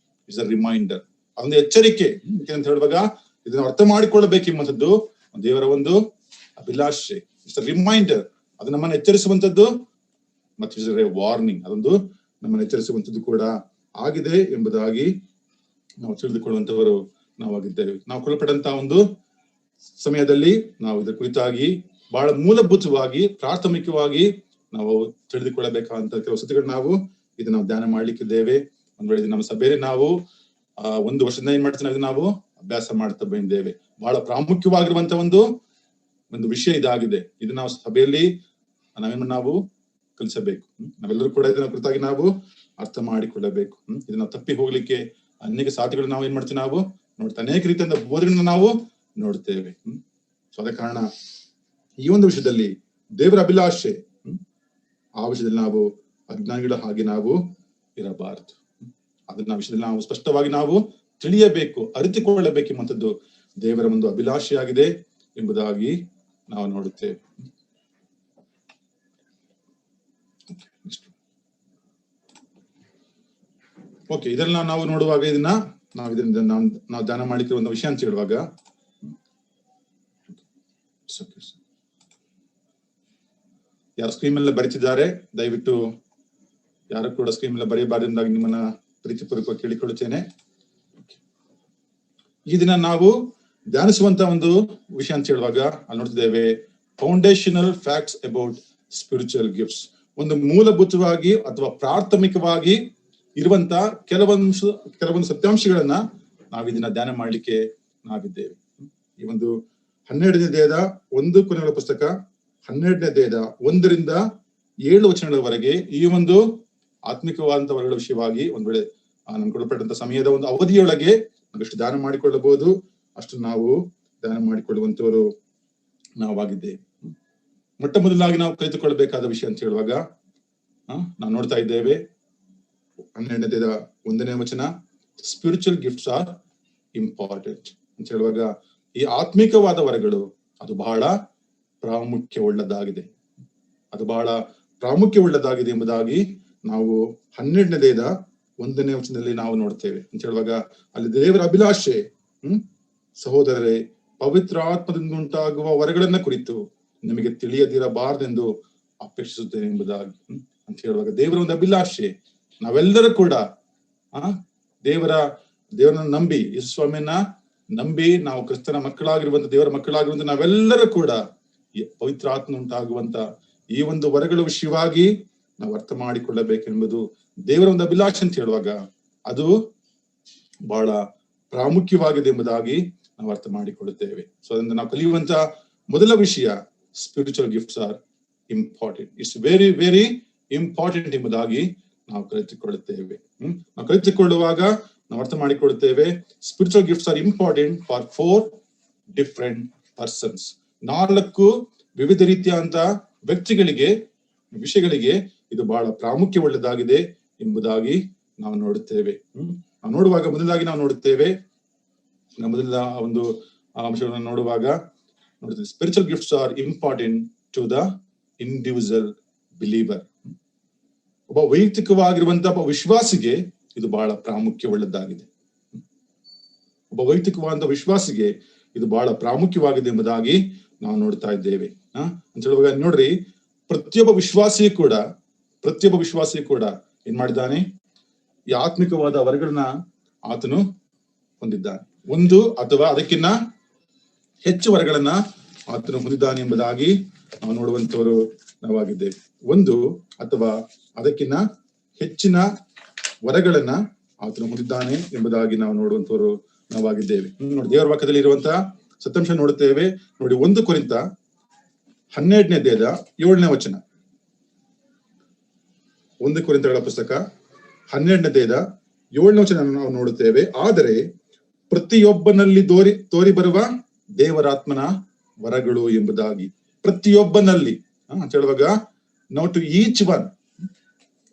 it's a reminder, ಒಂದು ಎಚ್ಚರಿಕೆ ಅಂತ ಹೇಳುವಾಗ ಇದನ್ನು ಅರ್ಥ ಮಾಡಿಕೊಳ್ಳಬೇಕೆಂಬಂಥದ್ದು ದೇವರ ಒಂದು ಅಭಿಲಾಷೆ. ಇಟ್ಸ್ ಎ ರಿಮೈಂಡರ್, ಅದು ನಮ್ಮನ್ನು ಎಚ್ಚರಿಸುವಂತದ್ದು, ಮತ್ತು ಇಟ್ಸ್ ಎ ವಾರ್ನಿಂಗ್, ಅದೊಂದು ನಮ್ಮನ್ನು ಎಚ್ಚರಿಸುವಂತದ್ದು ಕೂಡ ಆಗಿದೆ ಎಂಬುದಾಗಿ ನಾವು ತಿಳಿದುಕೊಳ್ಳುವಂತವರು ನಾವಾಗಿದ್ದೇವೆ. ನಾವು ಕೊಡಲ್ಪಟ್ಟಂತಹ ಒಂದು ಸಮಯದಲ್ಲಿ ನಾವು ಇದರ ಕುರಿತಾಗಿ ಬಹಳ ಮೂಲಭೂತವಾಗಿ, ಪ್ರಾಥಮಿಕವಾಗಿ ನಾವು ತಿಳಿದುಕೊಳ್ಳಬೇಕಾದಂತ ಕೆಲವು ಸತಿಗಳು ನಾವು ಇದನ್ನ ನಾವು ಧ್ಯಾನ ಮಾಡ್ಲಿಕ್ಕಿದ್ದೇವೆ. ಒಂದ್ ವೇಳೆ ನಮ್ಮ ಸಭೆಯಲ್ಲಿ ನಾವು ಒಂದು ವರ್ಷದಿಂದ ಏನ್ ಮಾಡ್ತೀವಿ, ನಾವು ಅಭ್ಯಾಸ ಮಾಡ್ತಾ ಬಂದಿದ್ದೇವೆ. ಬಹಳ ಪ್ರಾಮುಖ್ಯವಾಗಿರುವಂತ ಒಂದು ವಿಷಯ ಇದಾಗಿದೆ. ಇದು ನಾವು ಸಭೆಯಲ್ಲಿ ನಾವು ಕಲಿಸಬೇಕು. ನಾವೆಲ್ಲರೂ ಕೂಡ ಇದನ್ನ ಕುರಿತಾಗಿ ನಾವು ಅರ್ಥ ಮಾಡಿಕೊಳ್ಳಬೇಕು. ಇದನ್ನ ತಪ್ಪಿ ಹೋಗ್ಲಿಕ್ಕೆ ಅನೇಕ ಸಾಥಿಗಳು ನಾವು ಏನ್ ಮಾಡ್ತೀವಿ, ನಾವು ನೋಡ್ತಾ ಅನೇಕ ರೀತಿಯಿಂದ ಬೋಧನೆಗಳನ್ನ ನಾವು ನೋಡ್ತೇವೆ. ಸೊ ಅದ ಕಾರಣ ಈ ಒಂದು ವಿಷಯದಲ್ಲಿ ದೇವರ ಅಭಿಲಾಷೆ, ಆ ವಿಷಯದಲ್ಲಿ ನಾವು ಅಜ್ಞಾನಿಗಳ ಹಾಗೆ ನಾವು ಇರಬಾರದು. ಅದನ್ನ ವಿಷಯದಲ್ಲಿ ನಾವು ಸ್ಪಷ್ಟವಾಗಿ ನಾವು ತಿಳಿಯಬೇಕು, ಅರಿತುಕೊಳ್ಳಬೇಕೆಂಬಂಥದ್ದು ದೇವರ ಒಂದು ಅಭಿಲಾಷೆಯಾಗಿದೆ ಎಂಬುದಾಗಿ ನಾವು ನೋಡುತ್ತೇವೆ. ಓಕೆ, ಇದೆಲ್ಲ ನಾವು ನೋಡುವಾಗ ನಾವು ಧ್ಯಾನ ಮಾಡಿಕೆ ಒಂದು ವಿಷಯ ಅಂತ ಹೇಳುವಾಗ ಯಾರು ಸ್ಕ್ರೀನ್ ಮೇಲೆ ಬರೀತಿದ್ದಾರೆ, ದಯವಿಟ್ಟು ಯಾರು ಕೂಡ ಸ್ಕ್ರೀನ್ ಮೇಲೆ ಬರೆಯಬಾರದಾಗಿ ನಿಮ್ಮನ್ನ ಪ್ರೀತಿಪೂರ್ವಕ ಕೇಳಿಕೊಳ್ಳುತ್ತೇನೆ. ಈ ದಿನ ನಾವು ಧ್ಯಾನಿಸುವಂತ ಒಂದು ವಿಷಯ ಅಂತ ಹೇಳುವಾಗ ಅಲ್ಲಿ ನೋಡ್ತಿದ್ದೇವೆ, foundational facts about spiritual gifts. ಒಂದು ಮೂಲಭೂತವಾಗಿ ಅಥವಾ ಪ್ರಾಥಮಿಕವಾಗಿ ಇರುವಂತ ಕೆಲವೊಂದು ಸತ್ಯಾಂಶಗಳನ್ನ ನಾವು ಇದನ್ನ ಧ್ಯಾನ ಮಾಡ್ಲಿಕ್ಕೆ ನಾವಿದ್ದೇವೆ. ಈ ಒಂದು 12ನೇ ಅಧ್ಯಾಯದ 1 ಕೊನೆಗಳ ಪುಸ್ತಕ 12ನೇ ಅಧ್ಯಾಯದ 1ರಿಂದ 7 ವಚನಗಳವರೆಗೆ ಈ ಒಂದು ಆತ್ಮಿಕವಾದಂತ ವರ್ಗಗಳ ವಿಷಯವಾಗಿ ಒಂದ್ ವೇಳೆ ನಮ್ಗೆ ಕೊಡಲ್ಪಟ್ಟಂತ ಸಮಯದ ಒಂದು ಅವಧಿಯೊಳಗೆ ನಾವೆಷ್ಟು ಧ್ಯಾನ ಮಾಡಿಕೊಳ್ಳಬಹುದು ಅಷ್ಟು ನಾವು ಧ್ಯಾನ ಮಾಡಿಕೊಳ್ಳುವಂತವರು ನಾವಾಗಿದ್ದೇವೆ. ಮೊಟ್ಟ ಮೊದಲಾಗಿ ನಾವು ಕಲಿತುಕೊಳ್ಳಬೇಕಾದ ವಿಷಯ ಅಂತ ಹೇಳುವಾಗ ನಾವು ನೋಡ್ತಾ ಇದ್ದೇವೆ 12ನೇ ಅಧ್ಯಾಯದ 1ನೇ ವಚನ, ಸ್ಪಿರಿಚುವಲ್ ಗಿಫ್ಟ್ಸ್ ಆರ್ ಇಂಪಾರ್ಟೆಂಟ್ ಅಂತ ಹೇಳುವಾಗ ಈ ಆತ್ಮಿಕವಾದ ವರಗಳು ಅದು ಬಹಳ ಪ್ರಾಮುಖ್ಯವುಳ್ಳದಾಗಿದೆ. ಅದು ಬಹಳ ಪ್ರಾಮುಖ್ಯವುಳ್ಳದಾಗಿದೆ ಎಂಬುದಾಗಿ ನಾವು 12ನೇ ಅಧ್ಯಾಯದ 1ನೇ ವಚನದಲ್ಲಿ ನಾವು ನೋಡ್ತೇವೆ ಅಂತ ಹೇಳುವಾಗ ಅಲ್ಲಿ ದೇವರ ಅಭಿಲಾಷೆ, ಸಹೋದರರೇ, ಪವಿತ್ರ ಆತ್ಮದಿಂದ ಉಂಟಾಗುವ ವರಗಳನ್ನ ಕುರಿತು ನಿಮಗೆ ತಿಳಿಯದಿರಬಾರದೆಂದು ಅಪೇಕ್ಷಿಸುತ್ತೇನೆ ಎಂಬುದಾಗಿ ಅಂತ ಹೇಳುವಾಗ ದೇವರ ಒಂದು ಅಭಿಲಾಷೆ, ನಾವೆಲ್ಲರೂ ಕೂಡ ದೇವರನ್ನ ನಂಬಿ, ಯೇಸು ಸ್ವಾಮಿಯನ್ನ ನಂಬಿ ನಾವು ಕ್ರಿಸ್ತನ ಮಕ್ಕಳಾಗಿರುವಂತ ದೇವರ ಮಕ್ಕಳಾಗಿರುವಂತ ನಾವೆಲ್ಲರೂ ಕೂಡ ಪವಿತ್ರ ಆತ್ಮ ಉಂಟಾಗುವಂತ ಈ ಒಂದು ವರಗಳ ವಿಷಯವಾಗಿ ನಾವು ಅರ್ಥ ಮಾಡಿಕೊಳ್ಳಬೇಕೆಂಬುದು ದೇವರ ಒಂದು ಅಭಿಲಾಷೆ ಅಂತ ಹೇಳುವಾಗ ಅದು ಬಹಳ ಪ್ರಾಮುಖ್ಯವಾಗಿದೆ ಎಂಬುದಾಗಿ ನಾವು ಅರ್ಥ ಮಾಡಿಕೊಳ್ಳುತ್ತೇವೆ. ಸೊ ಅದರಿಂದ ನಾವು ಕಲಿಯುವಂತ ಮೊದಲ ವಿಷಯ, spiritual gifts are important. It's very very important ಎಂಬುದಾಗಿ ನಾವು ಕಲಿತುಕೊಳ್ಳುತ್ತೇವೆ. ನಾವು ಕಲಿತುಕೊಳ್ಳುವಾಗ ನಾವು ಅರ್ಥ ಮಾಡಿಕೊಳ್ಳುತ್ತೇವೆ, spiritual gifts are important for 4 different persons. 4 ವಿವಿಧ ರೀತಿಯಾದಂತ ವ್ಯಕ್ತಿಗಳಿಗೆ, ವಿಷಯಗಳಿಗೆ ಇದು ಬಹಳ ಪ್ರಾಮುಖ್ಯವುಳ್ಳದಾಗಿದೆ ಎಂಬುದಾಗಿ ನಾವು ನೋಡುತ್ತೇವೆ. ನಾವು ನೋಡುವಾಗ ಮೊದಲಾಗಿ ನಾವು ನೋಡುತ್ತೇವೆ, ಮೊದಲ ಒಂದು ಅಂಶವನ್ನು ನೋಡುವಾಗ ನೋಡುತ್ತೇವೆ, spiritual gifts are important to the individual believer. ಒಬ್ಬ ವೈಯಕ್ತಿಕವಾಗಿರುವಂತಹ ವಿಶ್ವಾಸಿಗೆ ಇದು ಬಹಳ ಪ್ರಾಮುಖ್ಯವುಳ್ಳದಾಗಿದೆ. ಒಬ್ಬ ವೈಯಕ್ತಿಕವಾದಂತಹ ವಿಶ್ವಾಸಿಗೆ ಇದು ಬಹಳ ಪ್ರಾಮುಖ್ಯವಾಗಿದೆ ಎಂಬುದಾಗಿ ನಾವು ನೋಡ್ತಾ ಇದ್ದೇವೆ. ಅಂತ ಹೇಳುವಾಗ ನೋಡ್ರಿ, ಪ್ರತಿಯೊಬ್ಬ ವಿಶ್ವಾಸಿಯೂ ಕೂಡ ಏನ್ ಮಾಡಿದ್ದಾನೆ, ಈ ಆತ್ಮಿಕವಾದ ವರಗಳನ್ನ ಆತನು ಹೊಂದಿದ್ದಾನೆ. 1 ಅಥವಾ ಅದಕ್ಕಿಂತ ಹೆಚ್ಚು ವರಗಳನ್ನ ಆತನು ಹೊಂದಿದ್ದಾನೆ ಎಂಬುದಾಗಿ ನಾವು ನೋಡುವಂತವರು ನಾವಾಗಿದ್ದೇವೆ. 1 ಅಥವಾ ಅದಕ್ಕಿಂತ ಹೆಚ್ಚಿನ ವರಗಳನ್ನ ಆತನು ಹೊಂದಿದ್ದಾನೆ ಎಂಬುದಾಗಿ ನಾವು ನೋಡುವಂತವರು ನಾವಾಗಿದ್ದೇವೆ. ನೋಡಿ, ದೇವರ ವಾಕ್ಯದಲ್ಲಿ ಇರುವಂತಹ ಸತ್ಯಾಂಶ ನೋಡುತ್ತೇವೆ. ನೋಡಿ, 1 ಕೊರಿಂಥ 12ನೇ ಅಧ್ಯಾಯದ 7ನೇ ವಚನ. 1 ಕೊರಿಂಥಗಳ ಪುಸ್ತಕ 12ನೇ ಅಧ್ಯಾಯದ 7ನೇ ವಚನ ನಾವು ನೋಡುತ್ತೇವೆ. ಆದರೆ ಪ್ರತಿಯೊಬ್ಬನಲ್ಲಿ ತೋರಿ ಬರುವ ದೇವರಾತ್ಮನ ವರಗಳು ಎಂಬುದಾಗಿ. ಪ್ರತಿಯೊಬ್ಬನಲ್ಲಿ ಅಂತ ಹೇಳುವಾಗ, ನಾವು ಟು ಈಚ್ ಒನ್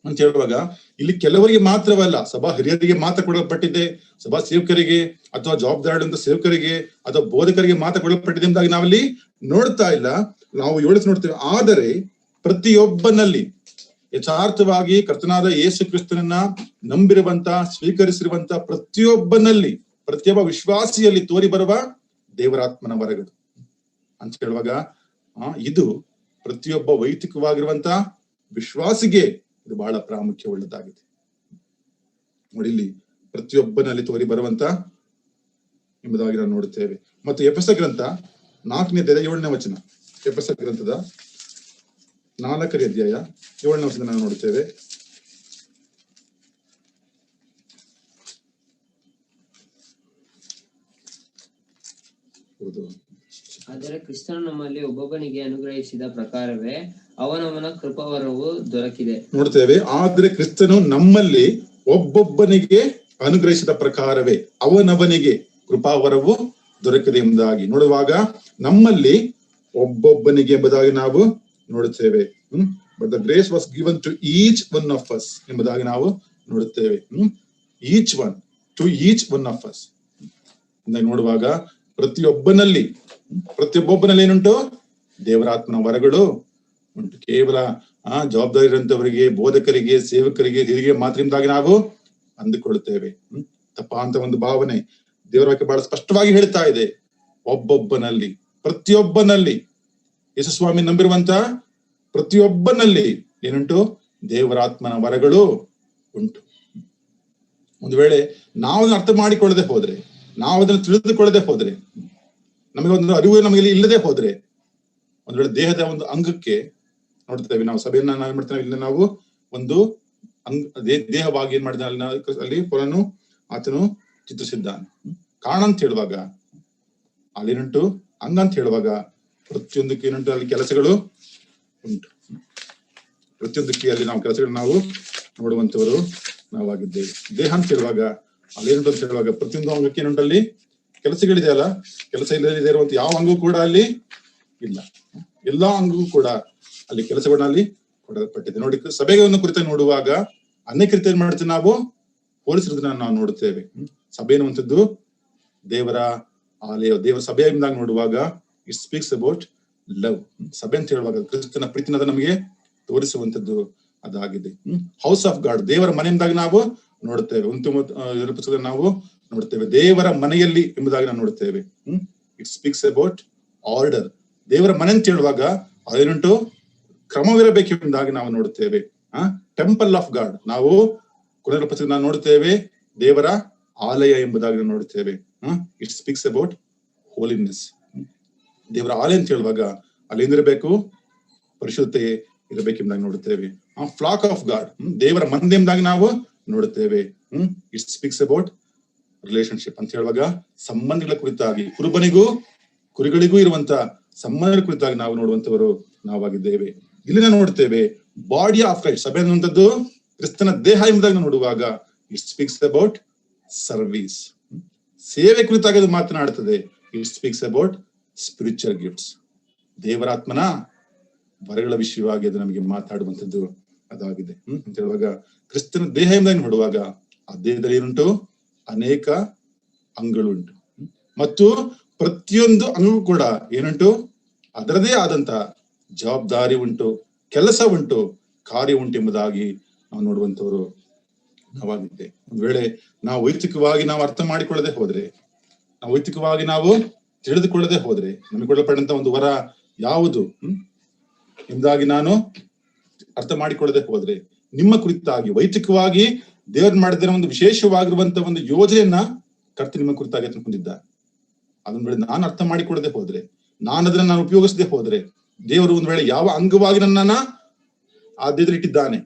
ಅಂತ ಹೇಳುವಾಗ ಇಲ್ಲಿ ಕೆಲವರಿಗೆ ಮಾತ್ರವಲ್ಲ, ಸಭಾ ಹಿರಿಯರಿಗೆ ಮಾತ್ರ ಕೊಡಲ್ಪಟ್ಟಿದೆ, ಸಭಾ ಸೇವಕರಿಗೆ ಅಥವಾ ಜವಾಬ್ದಾರಿಯುಳ್ಳ ಸೇವಕರಿಗೆ ಅಥವಾ ಬೋಧಕರಿಗೆ ಮಾತ್ರ ಕೊಡಲ್ಪಟ್ಟಿದೆ ಎಂಬುದಾಗಿ ನಾವಲ್ಲಿ ನೋಡ್ತಾ ಇಲ್ಲ. ನಾವು ನೋಡ್ತೇವೆ, ಆದರೆ ಪ್ರತಿಯೊಬ್ಬನಲ್ಲಿ ಯಥಾರ್ಥವಾಗಿ ಕರ್ತನಾದ ಯೇಸು ಕ್ರಿಸ್ತನನ್ನ ನಂಬಿರುವಂತ, ಸ್ವೀಕರಿಸಿರುವಂತ ಪ್ರತಿಯೊಬ್ಬನಲ್ಲಿ, ಪ್ರತಿಯೊಬ್ಬ ವಿಶ್ವಾಸಿಯಲ್ಲಿ ತೋರಿ ಬರುವ ದೇವರಾತ್ಮನ ವರಗಳು ಅಂತ ಹೇಳುವಾಗ ಇದು ಪ್ರತಿಯೊಬ್ಬ ವೈಯಕ್ತಿಕವಾಗಿರುವಂತ ವಿಶ್ವಾಸಿಗೆ ಇದು ಬಹಳ ಪ್ರಾಮುಖ್ಯವುಳ್ಳದಾಗಿದೆ. ನೋಡಿ, ಇಲ್ಲಿ ಪ್ರತಿಯೊಬ್ಬನಲ್ಲಿ ತೋರಿ ಬರುವಂತ ಎಂಬುದಾಗಿ ನಾವು ನೋಡುತ್ತೇವೆ. ಮತ್ತು ಎಫೆಸ ಗ್ರಂಥ 4ನೇ ಅಧ್ಯಾಯದ 7ನೇ ವಚನ. ಎಫೆಸ ಗ್ರಂಥದ 4ನೇ ಅಧ್ಯಾಯ 7ನೇ ವಚನ ನಾವು ನೋಡುತ್ತೇವೆ. ಆದರೆ ಕ್ರಿಸ್ತನು ನಮ್ಮಲ್ಲಿ ಒಬ್ಬೊಬ್ಬನಿಗೆ ಅನುಗ್ರಹಿಸಿದ ಪ್ರಕಾರವೇ ಅವನವನ ಕೃಪಾವರವು ದೊರಕಿದೆ. ನೋಡ್ತೇವೆ, ಆದ್ರೆ ಕ್ರಿಸ್ತನು ನಮ್ಮಲ್ಲಿ ಒಬ್ಬೊಬ್ಬನಿಗೆ ಅನುಗ್ರಹಿಸಿದ ಪ್ರಕಾರವೇ ಅವನವನಿಗೆ ಕೃಪಾವರವು ದೊರಕಿದೆ ಎಂಬುದಾಗಿ ನೋಡುವಾಗ ನಮ್ಮಲ್ಲಿ ಒಬ್ಬೊಬ್ಬನಿಗೆ ಎಂಬುದಾಗಿ ನಾವು ನೋಡುತ್ತೇವೆ. But the grace was given to each one of us ಎಂಬುದಾಗಿ ನಾವು ನೋಡುತ್ತೇವೆ. Each one to each one of us ನೋಡುವಾಗ ಪ್ರತಿಯೊಬ್ಬನಲ್ಲಿ ಏನುಂಟು? ದೇವರಾತ್ಮನ ವರಗಳು ಉಂಟು. ಕೇವಲ ಜವಾಬ್ದಾರಿ ಇರುವಂತವರಿಗೆ, ಬೋಧಕರಿಗೆ, ಸೇವಕರಿಗೆ, ಹಿರಿಯ ಮಾತ್ರದಿಂದಾಗಿ ನಾವು ಅಂದುಕೊಳ್ಳುತ್ತೇವೆ. ತಪ್ಪಾಂತ ಒಂದು ಭಾವನೆ. ದೇವರ ವಾಕ್ಯ ಬಹಳ ಸ್ಪಷ್ಟವಾಗಿ ಹೇಳ್ತಾ ಇದೆ, ಒಬ್ಬೊಬ್ಬನಲ್ಲಿ, ಪ್ರತಿಯೊಬ್ಬನಲ್ಲಿ, ಯೇಸು ಸ್ವಾಮಿ ನಂಬಿರುವಂತ ಪ್ರತಿಯೊಬ್ಬನಲ್ಲಿ ಏನುಂಟು? ದೇವರಾತ್ಮನ ವರಗಳು ಉಂಟು. ಒಂದು ವೇಳೆ ನಾವು ಅದನ್ನು ಅರ್ಥ ಮಾಡಿಕೊಳ್ಳದೆ ಹೋದ್ರೆ, ನಾವು ಅದನ್ನು ತಿಳಿದುಕೊಳ್ಳದೆ ಹೋದ್ರೆ, ನಮಗೆ ಒಂದು ಅರಿವು ನಮಗೆ ಇಲ್ಲದೆ ಹೋದ್ರೆ, ಒಂದ್ ವೇಳೆ ದೇಹದ ಒಂದು ಅಂಗಕ್ಕೆ ನೋಡ್ತೇವೆ, ನಾವು ಸಭೆಯನ್ನ ನಾವ್ ಮಾಡ್ತೇವೆ, ಇಲ್ಲಿ ನಾವು ಒಂದು ದೇಹವಾಗಿ ಏನ್ ಮಾಡಿದ ಅಲ್ಲಿ ಪುರನು ಆತನು ಚಿತ್ರಿಸಿದ್ದಾನೆ. ಕಾರಣ ಅಂತ ಹೇಳುವಾಗ ಅಲ್ಲೇನುಂಟು? ಅಂಗ ಅಂತ ಹೇಳುವಾಗ ಪ್ರತಿಯೊಂದಕ್ಕೆ ಏನುಂಟು? ಅಲ್ಲಿ ಕೆಲಸಗಳು ಉಂಟು. ಪ್ರತಿಯೊಂದಕ್ಕೆ ಅಲ್ಲಿ ನಾವು ಕೆಲಸಗಳು ನಾವು ನೋಡುವಂತವರು ನಾವಾಗಿದ್ದೇವೆ. ದೇಹ ಅಂತ ಹೇಳುವಾಗ ಅಲ್ಲೇನುಂಟು ಅಂತ ಹೇಳುವಾಗ ಪ್ರತಿಯೊಂದು ಅಂಗಕ್ಕೆ ಏನುಂಟು? ಅಲ್ಲಿ ಕೆಲಸಗಳಿದೆಯಲ್ಲ, ಕೆಲಸ ಇಲ್ಲದೆ ಇರುವಂತ ಯಾವ ಅಂಗವೂ ಕೂಡ ಅಲ್ಲಿ ಇಲ್ಲ. ಎಲ್ಲಾ ಅಂಗವೂ ಕೂಡ ಅಲ್ಲಿ ಕೆಲಸಗಳನ್ನ ಅಲ್ಲಿ ಕೊಡಲ್ಪಟ್ಟಿದೆ. ನೋಡಿ, ಸಭೆಗಳನ್ನು ಕುರಿತ ನೋಡುವಾಗ ಅನೇಕ ರೀತಿ ಏನ್ ಮಾಡ್ತೀವಿ ನಾವು? ಹೋಲಿಸಿರೋದನ್ನ ನಾವು ನೋಡುತ್ತೇವೆ. ಸಭೆ ಎನ್ನುವಂಥದ್ದು ದೇವರ ಆಲಯ, ದೇವರ ಸಭೆ ಎಂದಾಗ ನೋಡುವಾಗ ಇಟ್ ಸ್ಪೀಕ್ಸ್ ಅಬೌಟ್ ಲವ್. ಸಭೆ ಅಂತ ಹೇಳುವಾಗ ಕ್ರಿಸ್ತನ ಪ್ರೀತಿನ ನಮಗೆ ತೋರಿಸುವಂತದ್ದು ಅದಾಗಿದೆ. ಹೌಸ್ ಆಫ್ ಗಾಡ್, ದೇವರ ಮನೆ ಎಂದಾಗ ನಾವು ನೋಡುತ್ತೇವೆ. ಪುಸ್ತಕದಲ್ಲಿ ನಾವು ನೋಡ್ತೇವೆ ದೇವರ ಮನೆಯಲ್ಲಿ ಎಂಬುದಾಗಿ ನಾವು ನೋಡುತ್ತೇವೆ. It speaks about order. ದೇವರ ಮನೆ ಅಂತ ಹೇಳುವಾಗ ಅದೇನುಂಟು? ಕ್ರಮವಿರಬೇಕೆಂಬುದಾಗಿ ನಾವು ನೋಡುತ್ತೇವೆ. ಟೆಂಪಲ್ ಆಫ್ ಗಾಡ್, ನಾವು ಕೊನೆಯ ಪುಸ್ತಕ ನಾವು ನೋಡುತ್ತೇವೆ ದೇವರ ಆಲಯ ಎಂಬುದಾಗಿ ನಾವು ನೋಡುತ್ತೇವೆ. It speaks about holiness. ದೇವರ ಆಲಯ ಅಂತ ಹೇಳುವಾಗ ಅಲ್ಲಿ ಏನಿರಬೇಕು? ಪರಿಶುದ್ಧತೆ ಇರಬೇಕೆಂಬುದಾಗಿ ನೋಡುತ್ತೇವೆ. ಫ್ಲಾಕ್ ಆಫ್ ಗಾಡ್, ದೇವರ ಮಂದೆ ಎಂಬುದಾಗಿ ನಾವು ನೋಡುತ್ತೇವೆ. ಇಟ್ ಸ್ಪೀಕ್ಸ್ ಅಬೌಟ್ ರಿಲೇಶನ್ಶಿಪ್ ಅಂತ ಹೇಳುವಾಗ ಸಂಬಂಧಗಳ ಕುರಿತಾಗಿ, ಕುರುಬನಿಗೂ ಕುರಿಗಳಿಗೂ ಇರುವಂತ ಸಂಬಂಧಗಳ ಕುರಿತಾಗಿ ನಾವು ನೋಡುವಂತವರು ನಾವಾಗಿದ್ದೇವೆ. ಇಲ್ಲಿನ ನೋಡ್ತೇವೆ ಬಾಡಿ ಆಫ್ ಕ್ರೈಸ್ಟ್, ಸಭೆ ಅನ್ನುವಂಥದ್ದು ಕ್ರಿಸ್ತನ ದೇಹ ಎಂಬುದಾಗಿ ನೋಡುವಾಗ ಇಟ್ ಸ್ಪೀಕ್ಸ್ ಅಬೌಟ್ ಸರ್ವಿಸ್, ಸೇವೆ ಕುರಿತಾಗಿ ಅದು ಮಾತನಾಡುತ್ತದೆ. It speaks about spiritual gifts, ದೇವರಾತ್ಮನ ವರಗಳ ವಿಷಯವಾಗಿ ಅದು ನಮಗೆ ಮಾತಾಡುವಂಥದ್ದು ಅದಾಗಿದೆ. ಅಂತ ಹೇಳುವಾಗ ಕ್ರಿಸ್ತನ ದೇಹ ಎಂಬುದಾಗಿ ನೋಡುವಾಗ ಆ ದೇಹದಲ್ಲಿ ಏನುಂಟು? ಅನೇಕ ಅಂಗಗಳುಂಟು ಮತ್ತು ಪ್ರತಿಯೊಂದು ಅಂಗವೂ ಕೂಡ ಏನುಂಟು? ಅದರದೇ ಆದಂತ ಜವಾಬ್ದಾರಿ ಉಂಟು, ಕೆಲಸ ಉಂಟು, ಕಾರ್ಯ ಉಂಟು ಎಂಬುದಾಗಿ ನಾವು ನೋಡುವಂತವರು ನಾವಾಗಿದ್ದೆ. ಒಂದ್ ವೇಳೆ ನಾವು ವೈಯಕ್ತಿಕವಾಗಿ ನಾವು ಅರ್ಥ ಮಾಡಿಕೊಳ್ಳದೆ ಹೋದ್ರೆ, ನಾವು ವೈಯಕ್ತಿಕವಾಗಿ ನಾವು ತಿಳಿದುಕೊಳ್ಳದೆ ಹೋದ್ರೆ, ನಮಗೆ ಕೊಡಲ್ಪಟ್ಟಂತ ಒಂದು ವರ ಯಾವುದು ಎಂಬುದಾಗಿ ನಾನು ಅರ್ಥ ಮಾಡಿಕೊಳ್ಳದೆ ಹೋದ್ರೆ, ನಿಮ್ಮ ಕುರಿತಾಗಿ ವೈಯಕ್ತಿಕವಾಗಿ ದೇವರು ಮಾಡಿದ ಒಂದು ವಿಶೇಷವಾಗಿರುವಂತ ಒಂದು ಯೋಜನೆಯನ್ನ ಕರ್ತ ನಿಮ್ಮ ಕುರಿತಾಗಿ ಹೊಂದಿದ್ದ. ಅದನ್ನ ವೇಳೆ ನಾನು ಅರ್ಥ ಮಾಡಿಕೊಳ್ಳದೆ ಹೋದ್ರೆ, ನಾನು ಅದನ್ನ ನಾನು ಉಪಯೋಗಿಸದೆ ಹೋದ್ರೆ, ದೇವರು ಒಂದ್ ವೇಳೆ ಯಾವ ಅಂಗವಾಗಿ ನನ್ನನ್ನ ಆ ದೇಹದಲ್ಲಿ ಇಟ್ಟಿದ್ದಾನೆ,